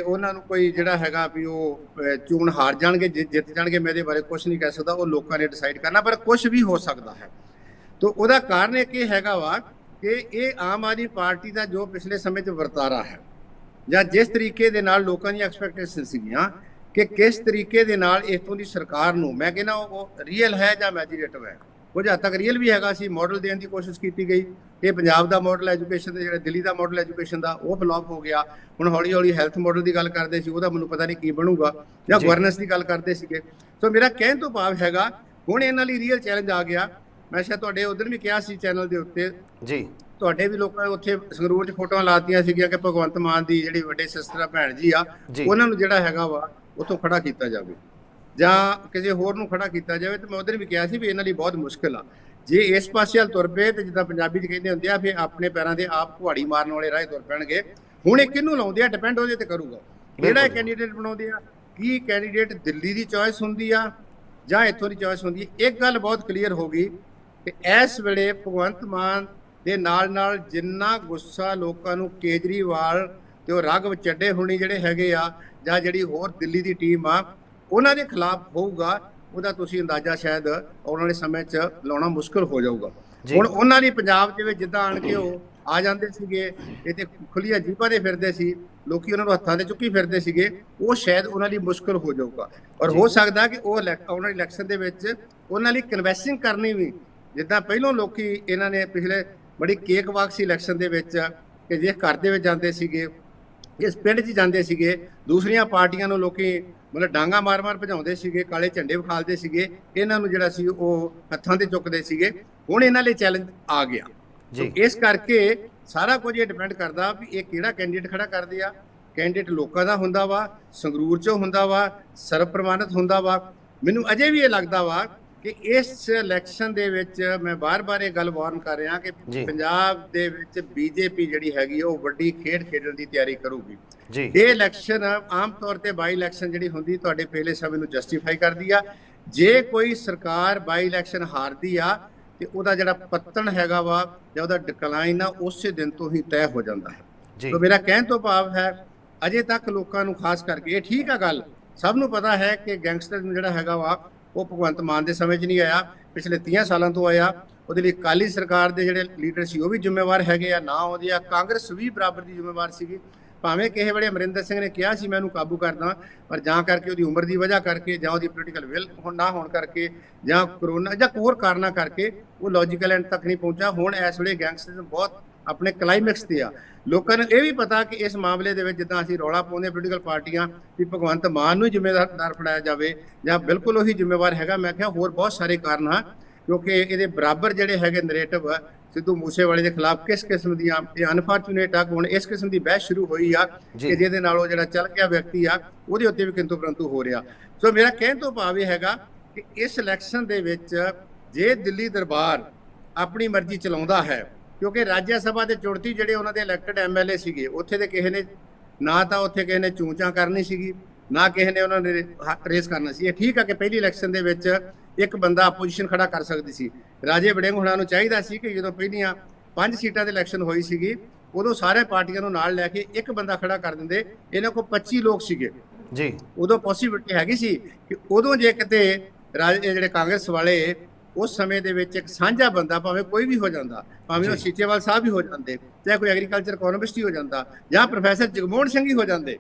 ਉਹਨਾਂ ਨੂੰ ਕੋਈ ਜਿਹੜਾ ਹੈਗਾ ਵੀ ਉਹ ਚੋਣ ਹਾਰ ਜਾਣਗੇ, ਜਿੱਤ ਜਾਣਗੇ, ਮੈਂ ਇਹਦੇ ਬਾਰੇ ਕੁਝ ਨਹੀਂ ਕਹਿ ਸਕਦਾ, ਉਹ ਲੋਕਾਂ ਨੇ ਡਿਸਾਈਡ ਕਰਨਾ, ਪਰ ਕੁਝ ਵੀ ਹੋ ਸਕਦਾ ਹੈ। ਤਾਂ ਉਹਦਾ ਕਾਰਨ ਇੱਕ ਇਹ ਹੈਗਾ ਵਾ ਕਿ ਇਹ ਆਮ ਆਦਮੀ ਪਾਰਟੀ ਦਾ ਜੋ ਪਿਛਲੇ ਸਮੇਂ 'ਚ ਵਰਤਾਰਾ ਹੈ ਜਾਂ ਜਿਸ ਤਰੀਕੇ ਦੇ ਨਾਲ ਲੋਕਾਂ ਦੀਆਂ ਐਕਸਪੈਕਟੇਸ਼ਨ ਸੀਗੀਆਂ ਕਿ ਕਿਸ ਤਰੀਕੇ ਦੇ ਨਾਲ ਇੱਥੋਂ ਦੀ ਸਰਕਾਰ ਨੂੰ, ਮੈਂ ਕਹਿੰਦਾ ਉਹ ਰੀਅਲ ਹੈ ਜਾਂ ਇਮੈਜੀਨੇਟਿਵ ਹੈ, ਕੁਝ ਹੱਦ ਤੱਕ ਰੀਅਲ ਵੀ ਹੈਗਾ ਸੀ, ਮਾਡਲ ਦੇਣ ਦੀ ਕੋਸ਼ਿਸ਼ ਕੀਤੀ ਗਈ। ਇਹ ਪੰਜਾਬ ਦਾ ਮਾਡਲ ਐਜੂਕੇਸ਼ਨ ਦੇ, ਜਿਹੜਾ ਦਿੱਲੀ ਦਾ ਮਾਡਲ ਐਜੂਕੇਸ਼ਨ ਦਾ, ਉਹ ਫਲॉप ਹੋ ਗਿਆ। ਹੁਣ ਹੌਲੀ ਹੌਲੀ ਹੈਲਥ ਮਾਡਲ ਦੀ ਗੱਲ ਕਰਦੇ ਸੀ, ਉਹਦਾ ਮੈਨੂੰ ਪਤਾ ਨਹੀਂ ਕੀ ਬਣੂਗਾ, ਜਾਂ ਗਵਰਨੈਂਸ ਦੀ ਗੱਲ ਕਰਦੇ ਸੀਗੇ। ਸੋ ਮੇਰਾ ਕਹਿਣ ਤੋਂ ਭਾਵ ਹੈਗਾ ਹੁਣ ਇਹਨਾਂ ਲਈ ਰੀਅਲ ਚੈਲੰਜ ਆ ਗਿਆ। ਮੈਂ ਸ਼ਾਇਦ ਤੁਹਾਡੇ ਉਧਰ ਵੀ ਕਿਹਾ ਸੀ ਚੈਨਲ ਦੇ ਉੱਤੇ ਜੀ, ਤੁਹਾਡੇ ਵੀ ਲੋਕਾਂ ਉੱਥੇ ਸੰਗਰੂਰ 'ਚ ਫੋਟੋਆਂ ਲਾਤੀਆਂ ਸੀਗੀਆਂ ਕਿ ਭਗਵੰਤ ਮਾਨ ਦੀ ਜਿਹੜੀ ਵੱਡੇ ਸਿਸਟਰ ਭੈਣ ਜੀ ਆ, ਉਹਨਾਂ ਨੂੰ ਜਿਹੜਾ ਹੈਗਾ ਵਾ ਉੱਥੋਂ ਖੜਾ ਕੀਤਾ ਜਾਵੇ ਜਾਂ ਕਿਸੇ ਹੋਰ ਨੂੰ ਖੜਾ ਕੀਤਾ ਜਾਵੇ। ਤੇ ਮੈਂ ਉਧਰ ਵੀ ਕਿਹਾ ਸੀ ਵੀ ਇਹਨਾਂ ਲਈ ਬਹੁਤ ਮੁਸ਼ਕਿਲ ਆ। ਜੇ ਇਸ ਪਾਸੇ ਵੱਲ ਤੁਰ ਪਏ ਤੇ ਜਿੱਦਾਂ ਪੰਜਾਬੀ 'ਚ ਕਹਿੰਦੇ ਹੁੰਦੇ ਆ ਫਿਰ ਆਪਣੇ ਪੈਰਾਂ ਦੇ ਆਪ ਕੁਹਾੜੀ ਮਾਰਨ ਵਾਲੇ ਰਾਹ ਤੁਰ ਪੈਣਗੇ। ਹੁਣ ਇਹ ਕਿਹਨੂੰ ਲਾਉਂਦੇ ਆ, ਡਿਪੈਂਡ ਉਹਦੇ ਤੇ ਕਰੂਗਾ ਕਿਹੜਾ ਕੈਂਡੀਡੇਟ ਬਣਾਉਂਦੇ ਆ। ਕੀ ਕੈਂਡੀਡੇਟ ਦਿੱਲੀ ਦੀ ਚੋਇਸ ਹੁੰਦੀ ਆ ਜਾਂ ਇੱਥੋਂ ਦੀ ਚੋਇਸ ਹੁੰਦੀ ਹੈ। ਇੱਕ ਗੱਲ ਬਹੁਤ ਕਲੀਅਰ ਹੋ ਗਈ ਕਿ ਇਸ ਵੇਲੇ ਭਗਵੰਤ ਮਾਨ ਦੇ ਨਾਲ ਜਿੰਨਾ ਗੁੱਸਾ ਲੋਕਾਂ ਨੂੰ ਕੇਜਰੀਵਾਲ ਤੇ ਉਹ ਰਾਘਵ ਚੱਡੇ ਹੋਣੀ ਜਿਹੜੇ ਹੈਗੇ ਆ ਜਾਂ ਜਿਹੜੀ ਹੋਰ ਦਿੱਲੀ ਦੀ ਟੀਮ ਆ ਉਹਨਾਂ ਦੇ ਖਿਲਾਫ ਹੋਊਗਾ, ਉਹਦਾ ਤੁਸੀਂ ਅੰਦਾਜ਼ਾ ਸ਼ਾਇਦ ਆਉਣ ਵਾਲੇ ਸਮੇਂ 'ਚ ਲਾਉਣਾ ਮੁਸ਼ਕਲ ਹੋ ਜਾਊਗਾ। ਹੁਣ ਉਹਨਾਂ ਦੀ ਪੰਜਾਬ ਦੇ ਵਿੱਚ ਜਿੱਦਾਂ ਆਣ ਕੇ ਉਹ ਆ ਜਾਂਦੇ ਸੀਗੇ, ਇਹ ਤੇ ਖੁੱਲੀਆਂ ਜੀਪਾਂ ਦੇ ਫਿਰਦੇ ਸੀ, ਲੋਕੀ ਉਹਨਾਂ ਨੂੰ ਹੱਥਾਂ ਦੇ ਚੁੱਕੀ ਫਿਰਦੇ ਸੀਗੇ, ਉਹ ਸ਼ਾਇਦ ਉਹਨਾਂ ਲਈ ਮੁਸ਼ਕਲ ਹੋ ਜਾਊਗਾ। ਔਰ ਹੋ ਸਕਦਾ ਕਿ ਉਹ ਆਉਣ ਵਾਲੀ ਇਲੈਕਸ਼ਨ ਦੇ ਵਿੱਚ ਉਹਨਾਂ ਲਈ ਕਨਵੈਂਸਿੰਗ ਕਰਨੀ ਵੀ, ਜਿੱਦਾਂ ਪਹਿਲੋਂ ਲੋਕੀ ਇਹਨਾਂ ਨੇ ਪਿਛਲੇ ਬੜੀ ਕੇਕ ਵਾਕ ਸੀ ਇਲੈਕਸ਼ਨ ਦੇ ਵਿੱਚ ਕਿ ਜੇ ਘਰ ਦੇ ਵਿੱਚ ਜਾਂਦੇ ਸੀਗੇ, ਇਸ ਪਿੰਡ 'ਚ ਜਾਂਦੇ ਸੀਗੇ, ਦੂਸਰੀਆਂ ਪਾਰਟੀਆਂ ਨੂੰ ਲੋਕੀ ਮਤਲਬ ਡਾਂਗਾ ਮਾਰ-ਮਾਰ ਭਜਾਉਂਦੇ ਸੀਗੇ, ਕਾਲੇ ਝੰਡੇ ਵਿਖਾਲਦੇ ਸੀਗੇ, ਇਹਨਾਂ ਨੂੰ ਜਿਹੜਾ ਸੀ ਉਹ ਹੱਥਾਂ ਤੇ ਚੁੱਕਦੇ ਸੀਗੇ। ਹੁਣ ਇਹਨਾਂ ਲਈ ਚੈਲੰਜ ਆ ਗਿਆ। ਇਸ ਕਰਕੇ ਸਾਰਾ ਕੁਝ ਇਹ ਡਿਪੈਂਡ ਕਰਦਾ ਵੀ ਇਹ ਕਿਹੜਾ ਕੈਂਡੀਡੇਟ ਖੜਾ ਕਰਦੇ ਆ। ਕੈਂਡੀਡੇਟ ਲੋਕਾਂ ਦਾ ਹੁੰਦਾ ਵਾ, ਸੰਗਰੂਰ 'ਚੋਂ ਹੁੰਦਾ ਵਾ, ਸਰਵ ਪ੍ਰਵਾਨਿਤ ਹੁੰਦਾ ਵਾ। ਮੈਨੂੰ ਅਜੇ ਵੀ ਇਹ ਲੱਗਦਾ ਵਾ ਕਿ ਇਸ ਇਲੈਕਸ਼ਨ ਦੇ ਵਿੱਚ ਮੈਂ ਬਾਰ-ਬਾਰ ਇਹ ਗੱਲ ਵਾਰਨ ਕਰ ਰਿਹਾ ਕਿ ਪੰਜਾਬ ਦੇ ਵਿੱਚ ਬੀਜੇਪੀ ਜਿਹੜੀ ਹੈਗੀ ਉਹ ਵੱਡੀ ਖੇਡ ਖੇਡਣ ਦੀ ਤਿਆਰੀ ਕਰੂਗੀ। ਇਹ ਇਲੈਕਸ਼ਨ ਆਮ ਤੌਰ ਤੇ ਬਾਈ ਇਲੈਕਸ਼ਨ ਜਿਹੜੀ ਹੁੰਦੀ ਤੁਹਾਡੇ ਪਹਿਲੇ ਸਮੇਂ ਨੂੰ ਜਸਟੀਫਾਈ ਕਰਦੀ ਆ। ਜੇ ਕੋਈ ਸਰਕਾਰ ਬਾਈ ਇਲੈਕਸ਼ਨ ਹਾਰਦੀ ਆ ਤੇ ਉਹਦਾ ਜਿਹੜਾ ਪਤਨ ਹੈਗਾ ਵਾ ਜਾਂ ਉਹਦਾ ਡਿਕਲਾਈਨ ਆ ਉਸੇ ਦਿਨ ਤੋਂ ਹੀ ਤੈਅ ਹੋ ਜਾਂਦਾ ਹੈ। ਸੋ ਮੇਰਾ ਕਹਿਣ ਤੋਂ ਭਾਵ ਹੈ ਅਜੇ ਤੱਕ ਲੋਕਾਂ ਨੂੰ ਖਾਸ ਕਰਕੇ ਇਹ ਠੀਕ ਆ ਗੱਲ, ਸਭ ਨੂੰ ਪਤਾ ਹੈ ਕਿ ਗੈਂਗਸਟਰ ਜਿਹੜਾ ਹੈਗਾ ਵਾ ਉਹ ਭਗਵੰਤ ਮਾਨ ਦੇ ਸਮੇਂ 'ਚ ਨਹੀਂ ਆਇਆ, ਪਿਛਲੇ 30 ਸਾਲਾਂ ਤੋਂ ਆਇਆ। ਉਹਦੇ ਲਈ ਅਕਾਲੀ ਸਰਕਾਰ ਦੇ ਜਿਹੜੇ ਲੀਡਰ ਸੀ ਉਹ ਵੀ ਜ਼ਿੰਮੇਵਾਰ ਹੈਗੇ ਆ, ਨਾ ਉਹਦੇ ਆ ਕਾਂਗਰਸ ਵੀ ਬਰਾਬਰ ਦੀ ਜ਼ਿੰਮੇਵਾਰ ਸੀਗੀ। ਭਾਵੇਂ ਕਿਸੇ ਵੇਲੇ ਅਮਰਿੰਦਰ ਸਿੰਘ ਨੇ ਕਿਹਾ ਸੀ ਮੈਂ ਉਹਨੂੰ ਕਾਬੂ ਕਰਦਾ, ਪਰ ਜਾਂ ਕਰਕੇ ਉਹਦੀ ਉਮਰ ਦੀ ਵਜ੍ਹਾ ਕਰਕੇ ਜਾਂ ਉਹਦੀ ਪੋਲੀਟੀਕਲ ਵਿਲ ਨਾ ਹੋਣ ਕਰਕੇ ਜਾਂ ਕਰੋਨਾ ਜਾਂ ਹੋਰ ਕਾਰਨਾਂ ਕਰਕੇ ਉਹ ਲੌਜੀਕਲ ਐਂਡ ਤੱਕ ਨਹੀਂ ਪਹੁੰਚਾ। ਹੁਣ ਇਸ ਵੇਲੇ ਗੈਂਗਸਟਰਿਜ਼ਮ ਬਹੁਤ ਆਪਣੇ ਕਲਾਈਮੈਕਸ ਤੇ ਆ। ਲੋਕਾਂ ਨੂੰ ਇਹ ਵੀ ਪਤਾ ਕਿ ਇਸ ਮਾਮਲੇ ਦੇ ਵਿੱਚ ਜਿੱਦਾਂ ਅਸੀਂ ਰੌਲਾ ਪਾਉਂਦੇ ਪੋਲੀਟੀਕਲ ਪਾਰਟੀਆਂ ਵੀ ਭਗਵੰਤ ਮਾਨ ਨੂੰ ਜ਼ਿੰਮੇਵਾਰ ਫੜਾਇਆ ਜਾਵੇ ਜਾਂ ਬਿਲਕੁਲ ਉਹੀ ਜ਼ਿੰਮੇਵਾਰ ਹੈਗਾ, ਮੈਂ ਕਿਹਾ ਹੋਰ ਬਹੁਤ ਸਾਰੇ ਕਾਰਨ ਆ, ਕਿਉਂਕਿ ਇਹਦੇ ਬਰਾਬਰ ਜਿਹੜੇ ਹੈਗੇ ਨਰੇਟਿਵ ਸਿੱਧੂ ਮੂਸੇਵਾਲੇ ਦੇ ਖਿਲਾਫ ਕਿਸ ਕਿਸਮ ਦੀਆਂ ਇਹ ਅਨਫੋਰਚੂਨੇਟ ਆ। ਹੁਣ ਇਸ ਕਿਸਮ ਦੀ ਬਹਿਸ ਸ਼ੁਰੂ ਹੋਈ ਆ ਕਿ ਜਿਹਦੇ ਨਾਲ ਉਹ ਜਿਹੜਾ ਚੱਲ ਗਿਆ ਵਿਅਕਤੀ ਆ ਉਹਦੇ ਉੱਤੇ ਵੀ ਕਿੰਤੂ ਪਰੰਤੂ ਹੋ ਰਿਹਾ। ਸੋ ਮੇਰਾ ਕਹਿਣ ਤੋਂ ਭਾਵ ਇਹ ਹੈਗਾ ਕਿ ਇਸ ਇਲੈਕਸ਼ਨ ਦੇ ਵਿੱਚ ਜੇ ਦਿੱਲੀ ਦਰਬਾਰ ਆਪਣੀ ਮਰਜ਼ੀ ਚਲਾਉਂਦਾ ਹੈ, ਕਿਉਂਕਿ ਰਾਜ ਸਭਾ ਦੇ ਚੁਣਤੀ ਜਿਹੜੇ ਉਹਨਾਂ ਦੇ ਇਲੈਕਟਡ ਐਮਐਲਏ ਸੀਗੇ, ਉੱਥੇ ਦੇ ਕਿਸੇ ਨੇ ਨਾ ਤਾਂ ਉੱਥੇ ਕਿਸੇ ਨੇ ਚੂਚਾਂ ਕਰਨੀ ਸੀਗੀ, ਨਾ ਕਿਸੇ ਨੇ ਉਹਨਾਂ ਨੇ ਰੇਸ ਕਰਨਾ ਸੀ। ਇਹ ਠੀਕ ਆ ਕਿ ਪਹਿਲੀ ਇਲੈਕਸ਼ਨ ਦੇ ਵਿੱਚ ਇੱਕ ਬੰਦਾ ਆਪੋਜੀਸ਼ਨ ਖੜਾ ਕਰ ਸਕਦੀ ਸੀ। ਰਾਜੇ ਵੜਿੰਗ ਹੁਣਾਂ ਨੂੰ ਚਾਹੀਦਾ ਸੀ ਕਿ ਜਦੋਂ ਪਹਿਲੀਆਂ 5 ਸੀਟਾਂ ਦੀ ਇਲੈਕਸ਼ਨ ਹੋਈ ਸੀਗੀ, ਉਦੋਂ ਸਾਰੇ ਪਾਰਟੀਆਂ ਨੂੰ ਨਾਲ ਲੈ ਕੇ ਇੱਕ ਬੰਦਾ ਖੜਾ ਕਰ ਦਿੰਦੇ। ਇਹਨਾਂ ਕੋਲ 25 ਲੋਕ ਸੀਗੇ ਜੀ, ਉਦੋਂ ਪੋਸੀਬਿਲਿਟੀ ਹੈਗੀ ਸੀ ਕਿ ਉਦੋਂ ਜੇ ਕਿਤੇ ਜਿਹੜੇ ਕਾਂਗਰਸ ਵਾਲੇ ਉਸ ਸਮੇਂ ਦੇ ਵਿੱਚ ਇੱਕ ਸਾਂਝਾ ਬੰਦਾ, ਭਾਵੇਂ ਕੋਈ ਵੀ ਹੋ ਜਾਂਦਾ, ਭਾਵੇਂ ਉਹ ਸੀਚੇਵਾਲ ਸਾਹਿਬ ਹੀ ਹੋ ਜਾਂਦੇ, ਚਾਹੇ ਕੋਈ ਐਗਰੀਕਲਚਰ ਇਕੋਨੋਮਿਸਟ ਹੀ ਹੋ ਜਾਂਦਾ, ਜਾਂ ਪ੍ਰੋਫੈਸਰ ਜਗਮੋਹਨ ਸਿੰਘ ਹੀ ਹੋ ਜਾਂਦੇ,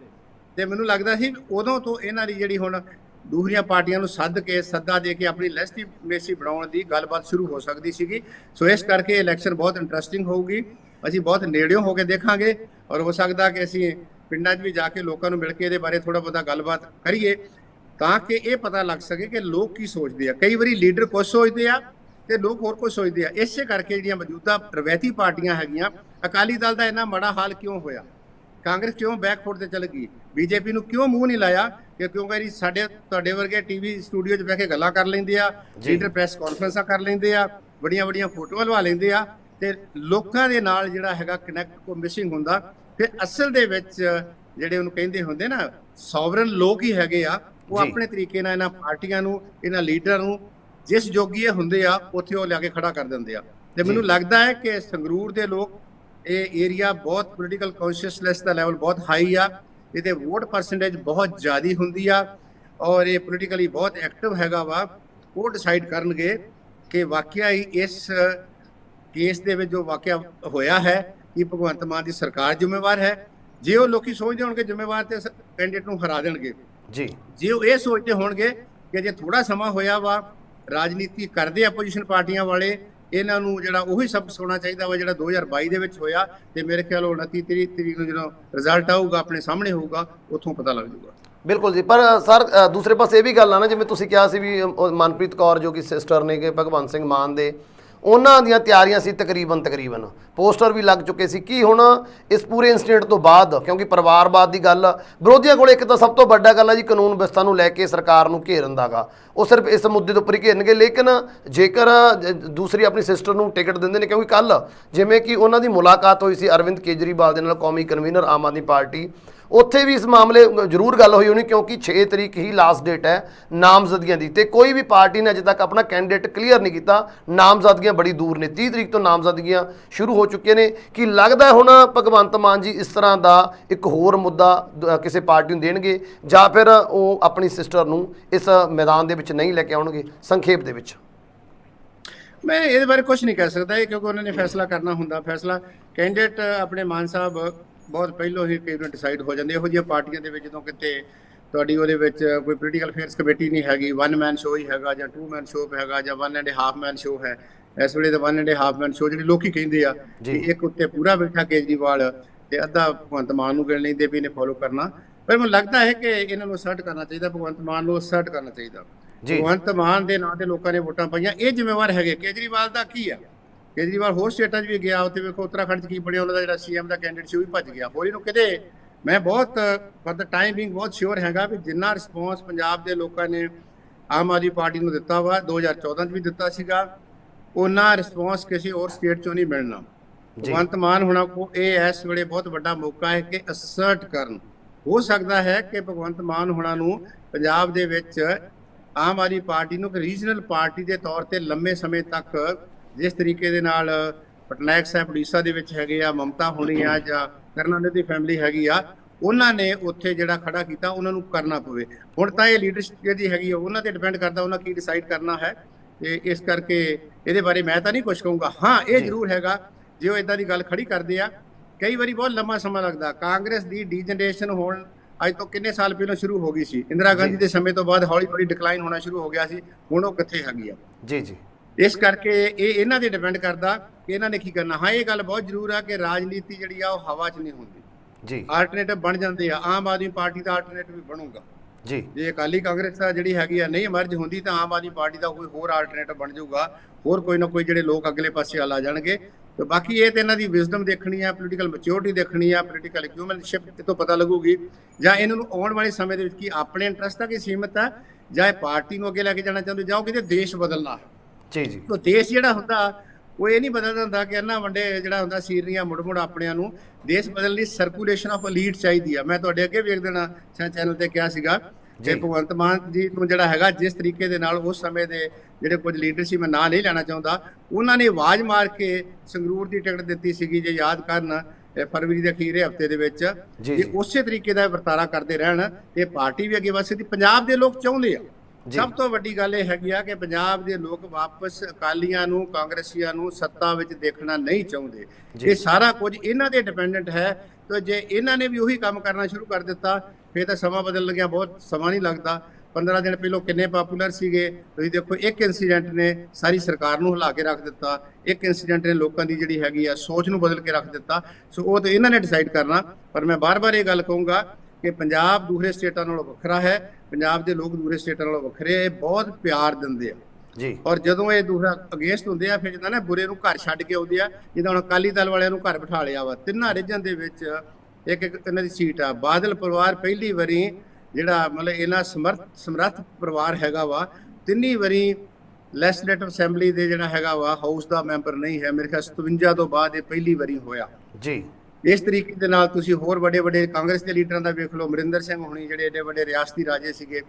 ਤੇ ਮੈਨੂੰ ਲੱਗਦਾ ਸੀ ਉਦੋਂ ਤੋਂ ਇਹਨਾਂ ਦੀ ਜਿਹੜੀ ਹੁਣ ਦੂਸਰੀਆਂ ਪਾਰਟੀਆਂ ਨੂੰ ਸੱਦ ਕੇ ਸੱਦਾ ਦੇ ਕੇ ਆਪਣੀ ਲੈਜੀਟੀਮੇਸੀ ਬਣਾਉਣ ਦੀ ਗੱਲਬਾਤ ਸ਼ੁਰੂ ਹੋ ਸਕਦੀ ਸੀਗੀ। ਸੋ ਇਸ ਕਰਕੇ ਇਲੈਕਸ਼ਨ ਬਹੁਤ ਇੰਟਰਸਟਿੰਗ ਹੋਊਗੀ, ਅਸੀਂ ਬਹੁਤ ਨੇੜਿਓਂ ਹੋ ਕੇ ਦੇਖਾਂਗੇ, ਔਰ ਹੋ ਸਕਦਾ ਕਿ ਅਸੀਂ ਪਿੰਡਾਂ 'ਚ ਵੀ ਜਾ ਕੇ ਲੋਕਾਂ ਨੂੰ ਮਿਲ ਕੇ ਇਹਦੇ ਬਾਰੇ ਥੋੜਾ ਬਹੁਤਾ ਗੱਲਬਾਤ ਕਰੀਏ, ਤਾਂ ਕਿ ਇਹ ਪਤਾ ਲੱਗ ਸਕੇ ਕਿ ਲੋਕ ਕੀ ਸੋਚਦੇ ਆ। ਕਈ ਵਾਰੀ ਲੀਡਰ ਕੁਝ ਸੋਚਦੇ ਆ ਤੇ ਲੋਕ ਹੋਰ ਕੁਝ ਸੋਚਦੇ ਆ। ਇਸੇ ਕਰਕੇ ਜਿਹੜੀਆਂ ਮੌਜੂਦਾ ਰਵਾਇਤੀ ਪਾਰਟੀਆਂ ਹੈਗੀਆਂ, ਅਕਾਲੀ ਦਲ ਦਾ ਇੰਨਾ ਮਾੜਾ ਹਾਲ ਕਿਉਂ ਹੋਇਆ, ਕਾਂਗਰਸ ਕਿਉਂ ਬੈਕਫੁੱਟ ਤੇ ਚਲ ਗਈ, ਬੀਜੇਪੀ ਨੂੰ ਕਿਉਂ ਮੂੰਹ ਨਹੀਂ ਲਾਇਆ, ਕਿਉਂਕਿ ਸਾਡੇ ਤੁਹਾਡੇ ਵਰਗੇ ਟੀਵੀ ਸਟੂਡੀਓ 'ਚ ਬਹਿ ਕੇ ਗੱਲਾਂ ਕਰ ਲੈਂਦੇ ਆ, ਲੀਡਰ ਪ੍ਰੈਸ ਕਾਨਫਰੰਸਾਂ ਕਰ ਲੈਂਦੇ ਆ, ਬੜੀਆਂ ਬੜੀਆਂ ਫੋਟੋਆਂ ਲਵਾ ਲੈਂਦੇ ਆ, ਤੇ ਲੋਕਾਂ ਦੇ ਨਾਲ ਜਿਹੜਾ ਹੈਗਾ ਕਨੈਕਟ ਕੋ ਮਿਸਿੰਗ ਹੁੰਦਾ। ਫਿਰ ਅਸਲ ਦੇ ਵਿੱਚ ਜਿਹੜੇ ਉਹਨੂੰ ਕਹਿੰਦੇ ਹੁੰਦੇ ਨਾ ਸੋਵਰਨ ਲੋਕ ਹੀ ਹੈਗੇ ਆ, ਉਹ ਆਪਣੇ ਤਰੀਕੇ ਨਾਲ ਇਹਨਾਂ ਪਾਰਟੀਆਂ ਨੂੰ, ਇਹਨਾਂ ਲੀਡਰਾਂ ਨੂੰ ਜਿਸ ਜੋਗੀ ਹੁੰਦੇ ਆ ਉੱਥੇ ਉਹ ਲਿਆ ਕੇ ਖੜਾ ਕਰ ਦਿੰਦੇ ਆ। ਤੇ ਮੈਨੂੰ ਲੱਗਦਾ ਹੈ ਕਿ ਸੰਗਰੂਰ ਦੇ ਲੋਕ, ਇਹ ਏਰੀਆ ਬਹੁਤ ਪੋਲੀਟੀਕਲ ਕੌਨਸ਼ੀਅਸਨੈਸ ਦਾ ਲੈਵਲ ਬਹੁਤ ਹਾਈ ਆ, ਇਹਦੇ ਵੋਟ ਪਰਸੈਂਟੇਜ ਬਹੁਤ ਜ਼ਿਆਦਾ ਹੁੰਦੀ ਆ, ਔਰ ਇਹ ਪੋਲੀਟੀਕਲੀ ਬਹੁਤ ਐਕਟਿਵ ਹੈਗਾ ਵਾ। ਉਹ ਡਿਸਾਈਡ ਕਰਨਗੇ ਕਿ ਵਾਕਿਆ ਹੀ ਇਸ ਕੇਸ ਦੇ ਵਿੱਚ ਜੋ ਵਾਕਿਆ ਹੋਇਆ ਹੈ ਕਿ ਭਗਵੰਤ ਮਾਨ ਦੀ ਸਰਕਾਰ ਜ਼ਿੰਮੇਵਾਰ ਹੈ। ਜੇ ਉਹ ਲੋਕੀ ਸੋਚਦੇ ਹੋਣਗੇ ਜ਼ਿੰਮੇਵਾਰ ਤੇ ਕੈਂਡੀਡੇਟ ਨੂੰ ਹਰਾ ਦੇਣਗੇ ਜੀ, ਜੇ ਉਹ ਇਹ ਸੋਚਦੇ ਹੋਣਗੇ ਕਿ ਜੇ ਥੋੜਾ ਸਮਾਂ ਹੋਇਆ ਵਾ, ਰਾਜਨੀਤੀ ਕਰਦੇ ਆਪੋਜੀਸ਼ਨ ਪਾਰਟੀਆਂ ਵਾਲੇ, ਇਹਨਾਂ ਨੂੰ ਜਿਹੜਾ ਉਹੀ ਸਬਕ ਹੋਣਾ ਚਾਹੀਦਾ ਵਾ ਜਿਹੜਾ 2022 ਦੇ ਵਿੱਚ ਹੋਇਆ। ਤੇ ਮੇਰੇ ਖਿਆਲ 29 ਤਰੀਕ ਨੂੰ ਜਦੋਂ ਰਿਜ਼ਲਟ ਆਊਗਾ ਆਪਣੇ ਸਾਹਮਣੇ ਹੋਊਗਾ, ਉੱਥੋਂ ਪਤਾ ਲੱਗ ਜਾਊਗਾ। ਬਿਲਕੁਲ ਜੀ। ਪਰ ਸਰ ਦੂਸਰੇ ਪਾਸੇ ਇਹ ਵੀ ਗੱਲ ਆ ਨਾ, ਜਿਵੇਂ ਤੁਸੀਂ ਕਿਹਾ ਸੀ ਵੀ ਮਨਪ੍ਰੀਤ ਕੌਰ ਜੋ ਕਿ ਸਿਸਟਰ ਨੇਗੇ ਭਗਵੰਤ ਸਿੰਘ ਮਾਨ ਦੇ, ਉਹਨਾਂ ਦੀਆਂ ਤਿਆਰੀਆਂ ਸੀ ਤਕਰੀਬਨ ਪੋਸਟਰ ਵੀ ਲੱਗ ਚੁੱਕੇ ਸੀ। ਕੀ ਹੁਣ ਇਸ ਪੂਰੇ ਇਨਸੀਡੈਂਟ ਤੋਂ ਬਾਅਦ, ਕਿਉਂਕਿ ਪਰਿਵਾਰਵਾਦ ਦੀ ਗੱਲ ਵਿਰੋਧੀਆਂ ਕੋਲ ਇੱਕ ਤਾਂ ਸਭ ਤੋਂ ਵੱਡਾ ਗੱਲ ਹੈ ਜੀ ਕਾਨੂੰਨ ਵਿਵਸਥਾ ਨੂੰ ਲੈ ਕੇ ਸਰਕਾਰ ਨੂੰ ਘੇਰਨ ਦਾਗਾ, ਉਹ ਸਿਰਫ ਇਸ ਮੁੱਦੇ ਦੇ ਉੱਪਰ ਹੀ ਘੇਰਨਗੇ। ਲੇਕਿਨ ਜੇਕਰ ਦੂਸਰੀ ਆਪਣੀ ਸਿਸਟਰ ਨੂੰ ਟਿਕਟ ਦਿੰਦੇ ਨੇ, ਕਿਉਂਕਿ ਕੱਲ੍ਹ ਜਿਵੇਂ ਕਿ ਉਹਨਾਂ ਦੀ ਮੁਲਾਕਾਤ ਹੋਈ ਸੀ ਅਰਵਿੰਦ ਕੇਜਰੀਵਾਲ ਦੇ ਨਾਲ, ਕੌਮੀ ਕਨਵੀਨਰ ਆਮ ਆਦਮੀ ਪਾਰਟੀ, ਉੱਥੇ ਵੀ ਇਸ ਮਾਮਲੇ ਜ਼ਰੂਰ ਗੱਲ ਹੋਈ ਹੋਣੀ, ਕਿਉਂਕਿ 6 ਤਰੀਕ ਹੀ ਲਾਸਟ ਡੇਟ ਹੈ ਨਾਮਜ਼ਦਗੀਆਂ ਦੀ, ਤੇ ਕੋਈ ਵੀ ਪਾਰਟੀ ਨੇ ਅਜੇ ਤੱਕ ਆਪਣਾ ਕੈਂਡੀਡੇਟ ਕਲੀਅਰ ਨਹੀਂ ਕੀਤਾ। ਨਾਮਜ਼ਦਗੀਆਂ ਬੜੀ ਦੂਰ ਨੇ, 30 ਤਰੀਕ ਤੋਂ ਨਾਮਜ਼ਦਗੀਆਂ ਸ਼ੁਰੂ ਹੋ ਚੁੱਕੀਆਂ ਨੇ। ਕੀ ਲੱਗਦਾ ਹੁਣ ਭਗਵੰਤ ਮਾਨ ਜੀ ਇਸ ਤਰ੍ਹਾਂ ਦਾ ਇੱਕ ਹੋਰ ਮੁੱਦਾ ਕਿਸੇ ਪਾਰਟੀ ਨੂੰ ਦੇਣਗੇ, ਜਾਂ ਫਿਰ ਉਹ ਆਪਣੀ ਸਿਸਟਰ ਨੂੰ ਇਸ ਮੈਦਾਨ ਦੇ ਵਿੱਚ ਨਹੀਂ ਲੈ ਕੇ ਆਉਣਗੇ? ਸੰਖੇਪ ਦੇ ਵਿੱਚ ਮੈਂ ਇਹਦੇ ਬਾਰੇ ਕੁਝ ਨਹੀਂ ਕਹਿ ਸਕਦਾ, ਇਹ ਕਿਉਂਕਿ ਉਹਨਾਂ ਨੇ ਫੈਸਲਾ ਕਰਨਾ ਹੁੰਦਾ। ਫੈਸਲਾ ਕੈਂਡੀਡੇਟ ਆਪਣੇ ਮਾਨ ਸਾਹਿਬ ਬਹੁਤ ਪਹਿਲਾਂ ਹੀ ਕਈ ਵਾਰ ਡਿਸਾਈਡ ਹੋ ਜਾਂਦੇ। ਇਹੋ ਜਿਹੀਆਂ ਪਾਰਟੀਆਂ ਦੇ ਵਿੱਚ ਜਦੋਂ ਕਿਤੇ ਤੁਹਾਡੀ ਉਹਦੇ ਵਿੱਚ ਕੋਈ ਪੋਲੀਟੀਕਲ ਅਫੇਅਰਸ ਕਮੇਟੀ ਨਹੀਂ ਹੈਗੀ, 1 ਮੈਨ ਸ਼ੋਅ ਹੀ ਹੈਗਾ ਜਾਂ 2 ਮੈਨ ਸ਼ੋਅ ਹੈਗਾ ਜਾਂ 1 ਐਂਡ ਹਾਫ ਮੈਨ ਸ਼ੋਅ ਹੈ। ਇਸ ਵੇਲੇ ਤਾਂ 1 ਐਂਡ ਹਾਫ ਮੈਨ ਸ਼ੋਅ ਜਿਹੜੀ ਲੋਕੀ ਕਹਿੰਦੇ ਆ ਕਿ ਇੱਕ ਉੱਤੇ ਪੂਰਾ ਬੈਠਾ ਕੇਜਰੀਵਾਲ ਤੇ ਅੱਧਾ ਭਗਵੰਤ ਮਾਨ ਨੂੰ ਗਿਣ ਲੈਂਦੇ ਵੀ ਇਹਨੇ ਫੋਲੋ ਕਰਨਾ। ਪਰ ਮੈਨੂੰ ਲੱਗਦਾ ਹੈ ਕਿ ਇਹਨਾਂ ਨੂੰ ਅਸਰਟ ਕਰਨਾ ਚਾਹੀਦਾ, ਭਗਵੰਤ ਮਾਨ ਨੂੰ ਅਸਰਟ ਕਰਨਾ ਚਾਹੀਦਾ। ਭਗਵੰਤ ਮਾਨ ਦੇ ਨਾਂ ਤੇ ਲੋਕਾਂ ਨੇ ਵੋਟਾਂ ਪਾਈਆਂ, ਇਹ ਜ਼ਿੰਮੇਵਾਰ ਹੈਗੇ। ਕੇਜਰੀਵਾਲ ਦਾ ਕੀ ਆ, ਕੇਜਰੀਵਾਲ ਹੋਰ ਸਟੇਟਾਂ 'ਚ ਵੀ ਗਿਆ, ਉੱਥੇ ਵੇਖੋ ਉੱਤਰਾਖੰਡ 'ਚ ਕੀ ਬਣਿਆ, ਉਹਨਾਂ ਦਾ ਜਿਹੜਾ ਸੀਐਮ ਦਾ ਕੈਂਡੀਡੇਟ ਸੀ ਉਹ ਵੀ ਭੱਜ ਗਿਆ। ਹੋਰ ਇਹਨੂੰ ਕਿਤੇ ਮੈਂ ਬਹੁਤ ਫॉर द ਟਾਈਮ ਬੀਇੰਗ ਬਹੁਤ ਸ਼ੋਰ ਹੈਗਾ ਵੀ ਜਿੰਨਾ ਰਿਸਪੌਂਸ ਪੰਜਾਬ ਦੇ ਲੋਕਾਂ ਨੇ ਆਮ ਆਦਮੀ ਪਾਰਟੀ ਨੂੰ ਦਿੱਤਾ ਵਾ, 2014 'ਚ ਵੀ ਦਿੱਤਾ ਸੀਗਾ, ਉਹਨਾਂ ਰਿਸਪੌਂਸ ਕਿਸੇ ਹੋਰ ਸਟੇਟ 'ਚੋਂ ਨਹੀਂ ਮਿਲਣਾ। ਭਗਵੰਤ ਮਾਨ ਹੁਣਾਂ ਕੋ ਇਹ ਇਸ ਵੇਲੇ ਬਹੁਤ ਵੱਡਾ ਮੌਕਾ ਹੈ ਕਿ ਅਸਰਟ ਕਰਨ। ਹੋ ਸਕਦਾ ਹੈ ਕਿ ਭਗਵੰਤ ਮਾਨ ਹੁਣਾਂ ਨੂੰ ਪੰਜਾਬ ਦੇ ਵਿੱਚ ਆਮ ਆਦਮੀ ਪਾਰਟੀ ਨੂੰ ਇੱਕ ਰੀਜਨਲ ਪਾਰਟੀ ਦੇ ਤੌਰ ਤੇ ਲੰਮੇ ਸਮੇਂ ਤੱਕ, ਜਿਸ ਤਰੀਕੇ ਦੇ ਨਾਲ ਪਟਨਾਇਕ ਸਾਹਿਬ ਉੜੀਸਾ ਦੇ ਵਿੱਚ ਹੈਗੇ ਆ, ਮਮਤਾ ਹੋਣੀ ਆ ਜਾਂ ਕਰੁਣਾਨਿਧੀ ਫੈਮਿਲੀ ਹੈਗੀ ਆ, ਉਹਨਾਂ ਨੇ ਉੱਥੇ ਜਿਹੜਾ ਖੜਾ ਕੀਤਾ ਉਹਨਾਂ ਨੂੰ ਕਰਨਾ ਪਵੇ। ਹੁਣ ਤਾਂ ਇਹ ਲੀਡਰਸ਼ਿਪ ਜਿਹੜੀ ਹੈਗੀ ਆ ਉਹਨਾਂ ਤੇ ਡਿਪੈਂਡ ਕਰਦਾ ਉਹਨਾਂ ਕੀ ਡਿਸਾਈਡ ਕਰਨਾ ਹੈ। ਤੇ ਇਸ ਕਰਕੇ ਇਹਦੇ ਬਾਰੇ ਮੈਂ ਤਾਂ ਨਹੀਂ ਕੁਝ ਕਹੂੰਗਾ। ਹਾਂ, ਇਹ ਜ਼ਰੂਰ ਹੈਗਾ ਜੇ ਉਹ ਇਦਾਂ ਦੀ ਗੱਲ ਖੜੀ ਕਰਦੇ ਆ, ਕਈ ਵਾਰੀ ਬਹੁਤ ਲੰਮਾ ਸਮਾਂ ਲੱਗਦਾ। ਕਾਂਗਰਸ ਦੀ ਡੀਜਨਰੇਸ਼ਨ ਹੁਣ ਅੱਜ ਤੋਂ ਕਿੰਨੇ ਸਾਲ ਪਹਿਲਾਂ ਸ਼ੁਰੂ ਹੋ ਗਈ ਸੀ, ਇੰਦਰਾ ਗਾਂਧੀ ਦੇ ਸਮੇਂ ਤੋਂ ਬਾਅਦ ਹੌਲੀ ਹੌਲੀ ਡਿਕਲਾਈਨ ਹੋਣਾ ਸ਼ੁਰੂ ਹੋ ਗਿਆ ਸੀ। ਹੁਣ ਉਹ ਕਿੱਥੇ ਹੈਗੀ ਆ? ਜੀ। ਇਸ ਕਰਕੇ ਇਹ ਇਹਨਾਂ ਤੇ ਡਿਪੈਂਡ ਕਰਦਾ ਕਿ ਇਹਨਾਂ ਨੇ ਕੀ ਕਰਨਾ। ਹਾਂ, ਇਹ ਗੱਲ ਬਹੁਤ ਜ਼ਰੂਰ ਆ ਕਿ ਰਾਜਨੀਤੀ ਜਿਹੜੀ ਆ ਉਹ ਹਵਾ 'ਚ ਨਹੀਂ ਹੁੰਦੀ, ਆਲਟਰਨੇਟਿਵ ਬਣ ਜਾਂਦੇ ਆ। ਆਮ ਆਦਮੀ ਪਾਰਟੀ ਦਾ ਆਲਟਰਨੇਟਿਵ ਵੀ ਬਣੂਗਾ ਜੇ ਅਕਾਲੀ ਕਾਂਗਰਸ ਦਾ ਜਿਹੜੀ ਹੈਗੀ ਆ ਨਹੀਂ ਇਮਰਜ ਹੁੰਦੀ, ਤਾਂ ਆਮ ਆਦਮੀ ਪਾਰਟੀ ਦਾ ਕੋਈ ਹੋਰ ਆਲਟਰਨੇਟਿਵ ਬਣ ਜਾਊਗਾ, ਹੋਰ ਕੋਈ ਨਾ ਕੋਈ ਜਿਹੜੇ ਲੋਕ ਅਗਲੇ ਪਾਸੇ ਆ ਜਾਣਗੇ। ਤੇ ਬਾਕੀ ਇਹ ਤੇ ਇਹਨਾਂ ਦੀ ਵਿਜ਼ਡਮ ਦੇਖਣੀ ਆ, ਪੋਲੀਟੀਕਲ ਮੈਚਿਓਰਿਟੀ ਦੇਖਣੀ ਆ, ਪੋਲੀਟੀਕਲ ਹਿਊਮਨਸ਼ਿਪ ਤੋਂ ਪਤਾ ਲੱਗੂਗੀ ਜਾਂ ਇਹਨਾਂ ਨੂੰ ਆਉਣ ਵਾਲੇ ਸਮੇਂ ਦੇ ਵਿੱਚ ਕੀ ਆਪਣੇ ਇੰਟਰਸਟ ਤੱਕ ਹੀ ਸੀਮਿਤ ਆ ਜਾਂ ਇਹ ਪਾਰਟੀ ਨੂੰ ਅੱਗੇ ਲੈ ਕੇ ਜਾਣਾ ਚਾਹੁੰਦੇ ਜਾਂ ਉਹ ਕਿਤੇ ਦੇਸ਼ ਬਦਲਣਾ ਹੈ। ਤਾਂ ਦੇਸ਼ ਜਿਹੜਾ ਹੁੰਦਾ ਉਹ ਇਹ ਨਹੀਂ ਬਦਲਦਾ ਹੁੰਦਾ ਕਿ ਇਹਨਾਂ ਵੰਡੇ ਜਿਹੜਾ ਹੁੰਦਾ ਸੀਰੀਆਂ ਮੁੜ ਆਪਣਿਆਂ ਨੂੰ। ਦੇਸ਼ ਬਦਲਣ ਲਈ ਸਰਕੂਲੇਸ਼ਨ ਆਫ ਲੀਡ ਚਾਹੀਦੀ ਆ। ਮੈਂ ਤੁਹਾਡੇ ਅੱਗੇ ਵੇਖ ਦੇਣਾ ਚੈਨਲ ਤੇ ਕਿਹਾ ਸੀਗਾ ਕਿ ਭਗਵੰਤ ਮਾਨ ਜੀ ਨੂੰ ਜਿਹੜਾ ਹੈਗਾ ਜਿਸ ਤਰੀਕੇ ਦੇ ਨਾਲ ਉਸ ਸਮੇਂ ਦੇ ਜਿਹੜੇ ਕੁਝ ਲੀਡਰ ਸੀ, ਮੈਂ ਨਾਂ ਨਹੀਂ ਲੈਣਾ ਚਾਹੁੰਦਾ, ਉਹਨਾਂ ਨੇ ਆਵਾਜ਼ ਮਾਰ ਕੇ ਸੰਗਰੂਰ ਦੀ ਟਿਕਟ ਦਿੱਤੀ ਸੀਗੀ, ਜੇ ਯਾਦ ਕਰਨ ਫਰਵਰੀ ਦੇ ਅਖੀਰੇ ਹਫ਼ਤੇ ਦੇ ਵਿੱਚ। ਜੇ ਉਸੇ ਤਰੀਕੇ ਦਾ ਵਰਤਾਰਾ ਕਰਦੇ ਰਹਿਣ ਤੇ ਪਾਰਟੀ ਵੀ ਅੱਗੇ ਵਧ ਸਕਦੀ। ਪੰਜਾਬ ਦੇ ਲੋਕ ਚਾਹੁੰਦੇ ਆ। ਸਭ ਤੋਂ ਵੱਡੀ ਗੱਲ ਇਹ ਹੈਗੀ ਆ ਕਿ ਪੰਜਾਬ ਦੇ ਲੋਕ ਵਾਪਸ ਅਕਾਲੀਆਂ ਨੂੰ, ਕਾਂਗਰਸੀਆਂ ਨੂੰ ਸੱਤਾ ਵਿੱਚ ਦੇਖਣਾ ਨਹੀਂ ਚਾਹੁੰਦੇ। ਇਹ ਸਾਰਾ ਕੁਝ ਇਹਨਾਂ ਦੇ ਡਿਪੈਂਡੈਂਟ ਹੈ। ਤੇ ਜੇ ਇਹਨਾਂ ਨੇ ਵੀ ਉਹੀ ਕੰਮ ਕਰਨਾ ਸ਼ੁਰੂ ਕਰ ਦਿੱਤਾ ਫਿਰ ਤਾਂ ਸਮਾਂ ਬਦਲ ਲੱਗਿਆ ਬਹੁਤ ਸਮਾਂ ਨਹੀਂ ਲੱਗਦਾ। 15 ਦਿਨ ਪਹਿਲਾਂ ਕਿੰਨੇ ਪਪੂਲਰ ਸੀਗੇ ਤੁਸੀਂ ਦੇਖੋ। ਇੱਕ ਇਨਸੀਡੈਂਟ ਨੇ ਸਾਰੀ ਸਰਕਾਰ ਨੂੰ ਹਿਲਾ ਕੇ ਰੱਖ ਦਿੱਤਾ। ਇੱਕ ਇਨਸੀਡੈਂਟ ਨੇ ਲੋਕਾਂ ਦੀ ਜਿਹੜੀ ਹੈਗੀ ਆ ਸੋਚ ਨੂੰ ਬਦਲ ਕੇ ਰੱਖ ਦਿੱਤਾ। ਸੋ ਉਹ ਤਾਂ ਇਹਨਾਂ ਨੇ ਡਿਸਾਈਡ ਕਰਨਾ। ਪਰ ਮੈਂ ਬਾਰ-ਬਾਰ ਇਹ ਗੱਲ ਕਹੂੰਗਾ ਕਿ ਪੰਜਾਬ ਦੂਸਰੇ ਸਟੇਟਾਂ ਨਾਲੋਂ ਵੱਖਰਾ ਹੈ। ਪੰਜਾਬ ਦੇ ਲੋਕ ਦੂਸਰੇ ਸਟੇਟਾਂ ਨਾਲੋਂ ਵੱਖਰੇ, ਬਹੁਤ ਪਿਆਰ ਦਿੰਦੇ ਆ ਜੀ। ਔਰ ਜਦੋਂ ਇਹ ਦੂਸਰਾ ਅਗੇਂਸਟ ਹੁੰਦੇ ਆ ਫਿਰ ਜਿੱਦਾਂ ਨਾ ਬੁਰੇ ਨੂੰ ਘਰ ਛੱਡ ਕੇ ਆਉਂਦੇ ਆ। ਜਿੱਦਾਂ ਹੁਣ ਅਕਾਲੀ ਦਲ ਵਾਲਿਆਂ ਨੂੰ ਘਰ ਬਿਠਾ ਲਿਆ ਵਾ। ਤਿੰਨਾਂ ਰੀਜਨ ਦੇ ਵਿੱਚ ਇੱਕ ਇਹਨਾਂ ਦੀ ਸੀਟ ਆ। ਬਾਦਲ ਪਰਿਵਾਰ ਪਹਿਲੀ ਵਾਰੀ ਜਿਹੜਾ ਮਤਲਬ ਇਹਨਾਂ ਸਮਰੱਥ ਪਰਿਵਾਰ ਹੈਗਾ ਵਾ, ਤਿੰਨੀ ਵਾਰੀ ਲੈਜਿਸਲੇਟਿਵ ਅਸੈਂਬਲੀ ਦੇ ਜਿਹੜਾ ਹੈਗਾ ਵਾ ਹਾਊਸ ਦਾ ਮੈਂਬਰ ਨਹੀਂ ਹੈ। ਮੇਰੇ ਖਿਆਲ 57 ਤੋਂ ਬਾਅਦ ਇਹ ਪਹਿਲੀ ਵਾਰੀ ਹੋਇਆ ਜੀ। ਇਸ ਤਰੀਕੇ ਦੇ ਨਾਲ ਤੁਸੀਂ ਹੋਰ ਵੱਡੇ ਕਾਂਗਰਸ ਦੇ ਲੀਡਰਾਂ ਦਾ ਵੇਖ ਲਓ। ਅਮਰਿੰਦਰ ਸਿੰਘ ਹੋਣੀ ਜਿਹੜੇ ਏਡੇ ਵੱਡੇ ਰਿਆਸਤੀ ਰਾਜੇ ਸੀਗੇ,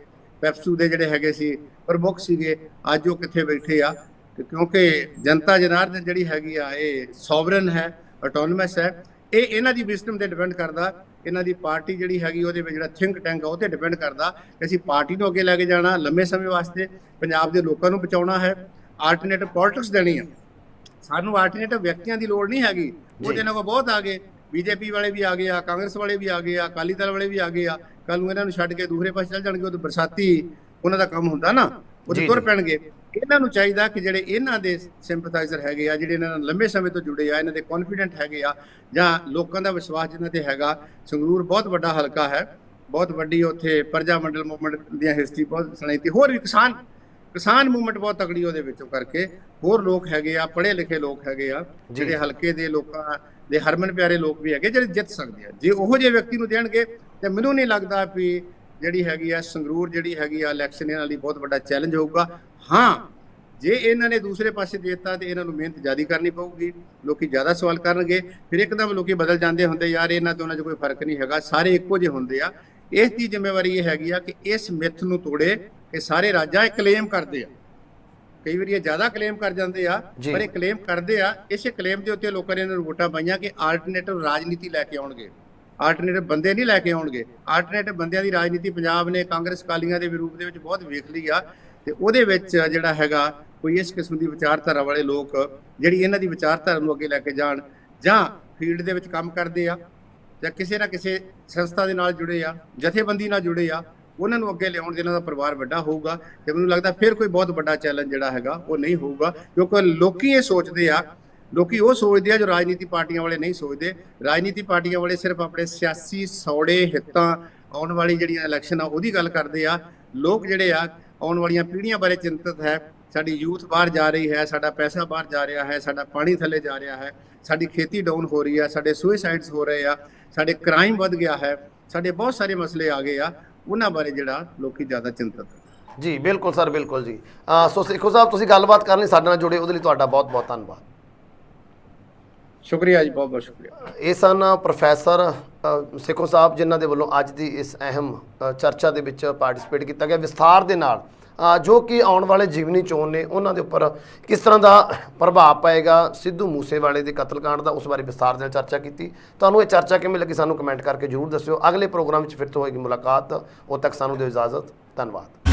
ਪੈਪਸੂ ਦੇ ਜਿਹੜੇ ਹੈਗੇ ਸੀ ਪ੍ਰਮੁੱਖ ਸੀਗੇ, ਅੱਜ ਉਹ ਕਿੱਥੇ ਬੈਠੇ ਆ? ਕਿਉਂਕਿ ਜਨਤਾ ਜਨਾਰਦਨ ਜਿਹੜੀ ਹੈਗੀ ਆ ਇਹ ਸੋਵਰਨ ਹੈ, ਆਟੋਨਮਸ ਹੈ। ਇਹ ਇਹਨਾਂ ਦੀ ਵਿਜ਼ਡਮ ਤੇ ਡਿਪੈਂਡ ਕਰਦਾ। ਇਹਨਾਂ ਦੀ ਪਾਰਟੀ ਜਿਹੜੀ ਹੈਗੀ ਉਹਦੇ ਵਿੱਚ ਜਿਹੜਾ ਥਿੰਕ ਟੈਂਕ ਆ ਉਹ ਤੇ ਡਿਪੈਂਡ ਕਰਦਾ ਕਿ ਅਸੀਂ ਪਾਰਟੀ ਨੂੰ ਅੱਗੇ ਲੈ ਕੇ ਜਾਣਾ, ਲੰਮੇ ਸਮੇਂ ਵਾਸਤੇ ਪੰਜਾਬ ਦੇ ਲੋਕਾਂ ਨੂੰ ਬਚਾਉਣਾ ਹੈ, ਆਲਟਰਨੇਟਿਵ ਪੋਲਿਟਿਕਸ ਦੇਣੀ ਆ। ਸਾਨੂੰ ਆਲਟਰਨੇਟਿਵ ਵਿਅਕਤੀਆਂ ਦੀ ਲੋੜ ਨਹੀਂ ਹੈਗੀ। ਉਹ ਜਿਹਨਾਂ ਕੋਲ ਬਹੁਤ ਆ ਗਏ, ਬੀਜੇਪੀ ਵਾਲੇ ਵੀ ਆ ਗਏ ਆ, ਕਾਂਗਰਸ ਵਾਲੇ ਵੀ ਆ ਗਏ ਆ, ਅਕਾਲੀ ਦਲ ਵਾਲੇ ਵੀ ਆ ਗਏ ਆ। ਕੱਲ ਨੂੰ ਇਹਨਾਂ ਨੂੰ ਛੱਡ ਕੇ ਦੂਸਰੇ ਪਾਸੇ ਚੱਲ ਜਾਣਗੇ। ਉਹ ਤਾਂ ਬਰਸਾਤੀ ਉਹਨਾਂ ਦਾ ਕੰਮ ਹੁੰਦਾ ਨਾ, ਉਹ ਤੁਰ ਪੈਣਗੇ। ਇਹਨਾਂ ਨੂੰ ਚਾਹੀਦਾ ਕਿ ਜਿਹੜੇ ਇਹਨਾਂ ਦੇ ਸਿੰਪਥਾਈਜ਼ਰ ਹੈਗੇ ਆ, ਜਿਹੜੇ ਇਹਨਾਂ ਨਾਲ ਲੰਬੇ ਸਮੇਂ ਤੋਂ ਜੁੜੇ ਆ, ਇਹਨਾਂ ਦੇ ਕੌਨਫੀਡੈਂਟ ਹੈਗੇ ਆ, ਜਾਂ ਲੋਕਾਂ ਦਾ ਵਿਸ਼ਵਾਸ ਜਿਹਨਾਂ ਤੇ ਹੈਗਾ। ਸੰਗਰੂਰ ਬਹੁਤ ਵੱਡਾ ਹਲਕਾ ਹੈ, ਬਹੁਤ ਵੱਡੀ ਉੱਥੇ ਪ੍ਰਜਾ ਮੰਡਲ ਮੂਵਮੈਂਟ ਦੀਆਂ ਹਿਸਟਰੀ ਬਹੁਤ ਸੁਣਾਈਤੀ। ਹੋਰ ਵੀ ਕਿਸਾਨ ਮੂਵਮੈਂਟ ਬਹੁਤ ਤਕੜੀ ਉਹਦੇ ਵਿੱਚੋਂ ਕਰਕੇ ਹੋਰ ਲੋਕ ਹੈਗੇ ਆ, ਪੜ੍ਹੇ ਲਿਖੇ ਲੋਕ ਹੈਗੇ ਆ, ਜਿਹੜੇ ਹਲਕੇ ਦੇ ਲੋਕਾਂ ਦੇ ਹਰਮਨ ਪਿਆਰੇ ਲੋਕ ਵੀ ਹੈਗੇ ਜਿਹੜੇ ਜਿੱਤ ਸਕਦੇ ਆ। ਜੇ ਉਹੋ ਜਿਹੇ ਵਿਅਕਤੀ ਨੂੰ ਦੇਣਗੇ ਤੇ ਮੈਨੂੰ ਨਹੀਂ ਲੱਗਦਾ ਵੀ ਜਿਹੜੀ ਹੈਗੀ ਆ ਸੰਗਰੂਰ ਜਿਹੜੀ ਹੈਗੀ ਆ ਇਲੈਕਸ਼ਨ ਇਹਨਾਂ ਲਈ ਬਹੁਤ ਵੱਡਾ ਚੈਲੰਜ ਹੋਊਗਾ। ਹਾਂ, ਜੇ ਇਹਨਾਂ ਨੇ ਦੂਸਰੇ ਪਾਸੇ ਦੇ ਦਿੱਤਾ ਤੇ ਇਹਨਾਂ ਨੂੰ ਮਿਹਨਤ ਜ਼ਿਆਦਾ ਕਰਨੀ ਪਊਗੀ, ਲੋਕੀ ਜ਼ਿਆਦਾ ਸਵਾਲ ਕਰਨਗੇ। ਫਿਰ ਇੱਕਦਮ ਲੋਕੀ ਬਦਲ ਜਾਂਦੇ ਹੁੰਦੇ, ਯਾਰ ਇਹਨਾਂ ਦੋਨਾਂ 'ਚ ਕੋਈ ਫਰਕ ਨਹੀਂ ਹੈਗਾ, ਸਾਰੇ ਇੱਕੋ ਜਿਹੇ ਹੁੰਦੇ ਆ। ਇਸ ਦੀ ਜ਼ਿੰਮੇਵਾਰੀ ਇਹ ਹੈਗੀ ਆ ਕਿ ਇਸ ਮਿੱਥ ਨੂੰ ਤੋੜੇ ਕਿ ਸਾਰੇ ਰਾਜਾਂ ਇਹ ਕਲੇਮ ਕਰਦੇ ਆ। ਕਈ ਵਾਰੀ ਇਹ ਜ਼ਿਆਦਾ ਕਲੇਮ ਕਰ ਜਾਂਦੇ ਆ, ਪਰ ਇਹ ਕਲੇਮ ਕਰਦੇ ਆ। ਇਸੇ ਕਲੇਮ ਦੇ ਉੱਤੇ ਲੋਕਾਂ ਨੇ ਇਹਨਾਂ ਨੂੰ ਵੋਟਾਂ ਪਾਈਆਂ ਕਿ ਆਲਟਰਨੇਟਿਵ ਰਾਜਨੀਤੀ ਲੈ ਕੇ ਆਉਣਗੇ, ਆਲਟਰਨੇਟਿਵ ਬੰਦੇ ਨਹੀਂ ਲੈ ਕੇ ਆਉਣਗੇ। ਆਲਟਰਨੇਟਿਵ ਬੰਦਿਆਂ ਦੀ ਰਾਜਨੀਤੀ ਪੰਜਾਬ ਨੇ ਕਾਂਗਰਸ ਅਕਾਲੀਆਂ ਦੇ ਰੂਪ ਦੇ ਵਿੱਚ ਬਹੁਤ ਵੇਖ ਲਈ ਆ। ਤੇ ਉਹਦੇ ਵਿੱਚ ਜਿਹੜਾ ਹੈਗਾ ਕੋਈ ਇਸ ਕਿਸਮ ਦੀ ਵਿਚਾਰਧਾਰਾ ਵਾਲੇ ਲੋਕ ਜਿਹੜੀ ਇਹਨਾਂ ਦੀ ਵਿਚਾਰਧਾਰਾ ਨੂੰ ਅੱਗੇ ਲੈ ਕੇ ਜਾਣ, ਜਾਂ ਫੀਲਡ ਦੇ ਵਿੱਚ ਕੰਮ ਕਰਦੇ ਆ, ਜਾਂ ਕਿਸੇ ਨਾ ਕਿਸੇ ਸੰਸਥਾ ਦੇ ਨਾਲ ਜੁੜੇ ਆ, ਜਥੇਬੰਦੀ ਨਾਲ ਜੁੜੇ ਆ, ਉਹਨਾਂ ਨੂੰ ਅੱਗੇ ਲਿਆਉਣ ਦੇ ਇਹਨਾਂ ਦਾ ਪਰਿਵਾਰ ਵੱਡਾ ਹੋਊਗਾ। ਤੇ ਮੈਨੂੰ ਲੱਗਦਾ ਫਿਰ ਕੋਈ ਬਹੁਤ ਵੱਡਾ ਚੈਲੰਜ ਜਿਹੜਾ ਹੈਗਾ ਉਹ ਨਹੀਂ ਹੋਊਗਾ। ਕਿਉਂਕਿ ਲੋਕੀ ਇਹ ਸੋਚਦੇ ਆ, ਲੋਕੀ ਉਹ ਸੋਚਦੇ ਆ ਜੋ ਰਾਜਨੀਤੀ ਪਾਰਟੀਆਂ ਵਾਲੇ ਨਹੀਂ ਸੋਚਦੇ। ਰਾਜਨੀਤੀ ਪਾਰਟੀਆਂ ਵਾਲੇ ਸਿਰਫ ਆਪਣੇ ਸਿਆਸੀ ਸੌੜੇ ਹਿੱਤਾਂ, ਆਉਣ ਵਾਲੀ ਜਿਹੜੀਆਂ ਇਲੈਕਸ਼ਨ ਆ ਉਹਦੀ ਗੱਲ ਕਰਦੇ ਆ। ਲੋਕ ਜਿਹੜੇ ਆ ਆਉਣ ਵਾਲੀਆਂ ਪੀੜ੍ਹੀਆਂ ਬਾਰੇ ਚਿੰਤਤ ਹੈ। ਸਾਡੀ ਯੂਥ ਬਾਹਰ ਜਾ ਰਹੀ ਹੈ, ਸਾਡਾ ਪੈਸਾ ਬਾਹਰ ਜਾ ਰਿਹਾ ਹੈ, ਸਾਡਾ ਪਾਣੀ ਥੱਲੇ ਜਾ ਰਿਹਾ ਹੈ, ਸਾਡੀ ਖੇਤੀ ਡਾਊਨ ਹੋ ਰਹੀ ਹੈ, ਸਾਡੇ ਸੁਸਾਈਡਸ ਹੋ ਰਹੇ ਆ, ਸਾਡੇ ਕ੍ਰਾਈਮ ਵੱਧ ਗਿਆ ਹੈ, ਸਾਡੇ ਬਹੁਤ ਸਾਰੇ ਮਸਲੇ ਆ ਗਏ ਆ। ਉਹਨਾਂ ਬਾਰੇ ਜਿਹੜਾ ਲੋਕੀ ਜ਼ਿਆਦਾ ਚਿੰਤਤ ਹੈ। ਜੀ ਬਿਲਕੁਲ ਸਰ, ਬਿਲਕੁਲ ਜੀ। ਸੋ ਸੇਖੋ ਸਾਹਿਬ, ਤੁਸੀਂ ਗੱਲਬਾਤ ਕਰਨ ਲਈ ਸਾਡੇ ਨਾਲ ਜੁੜੇ, ਉਹਦੇ ਲਈ ਤੁਹਾਡਾ ਬਹੁਤ ਬਹੁਤ ਧੰਨਵਾਦ। ਸ਼ੁਕਰੀਆ ਜੀ, ਬਹੁਤ ਬਹੁਤ ਸ਼ੁਕਰੀਆ। ਇਹ ਸਨ ਪ੍ਰੋਫੈਸਰ ਸੇਖੋ ਸਾਹਿਬ, ਜਿਨ੍ਹਾਂ ਦੇ ਵੱਲੋਂ ਅੱਜ ਦੀ ਇਸ ਅਹਿਮ ਚਰਚਾ ਦੇ ਵਿੱਚ ਪਾਰਟਿਸਿਪੇਟ ਕੀਤਾ ਗਿਆ ਵਿਸਥਾਰ ਦੇ ਨਾਲ, ਜੋ ਕਿ ਆਉਣ ਵਾਲੇ ਜੀਵਨੀ ਚੋਣ ਨੇ ਉਹਨਾਂ ਦੇ ਉੱਪਰ ਕਿਸ ਤਰ੍ਹਾਂ ਦਾ ਪ੍ਰਭਾਵ ਪਏਗਾ ਸਿੱਧੂ ਮੂਸੇਵਾਲੇ ਦੇ ਕਤਲकांड ਦਾ, ਉਸ ਬਾਰੇ ਵਿਸਥਾਰ ਨਾਲ ਚਰਚਾ ਕੀਤੀ। ਤੁਹਾਨੂੰ ਇਹ ਚਰਚਾ ਕਿਵੇਂ ਲੱਗੀ ਸਾਨੂੰ ਕਮੈਂਟ ਕਰਕੇ ਜ਼ਰੂਰ ਦੱਸਿਓ। ਅਗਲੇ ਪ੍ਰੋਗਰਾਮ ਵਿੱਚ ਫਿਰ ਤੋਂ ਹੋਏਗੀ ਮੁਲਾਕਾਤ। ਉਦੋਂ ਤੱਕ ਸਾਨੂੰ ਦਿਓ ਇਜਾਜ਼ਤ। ਧੰਨਵਾਦ।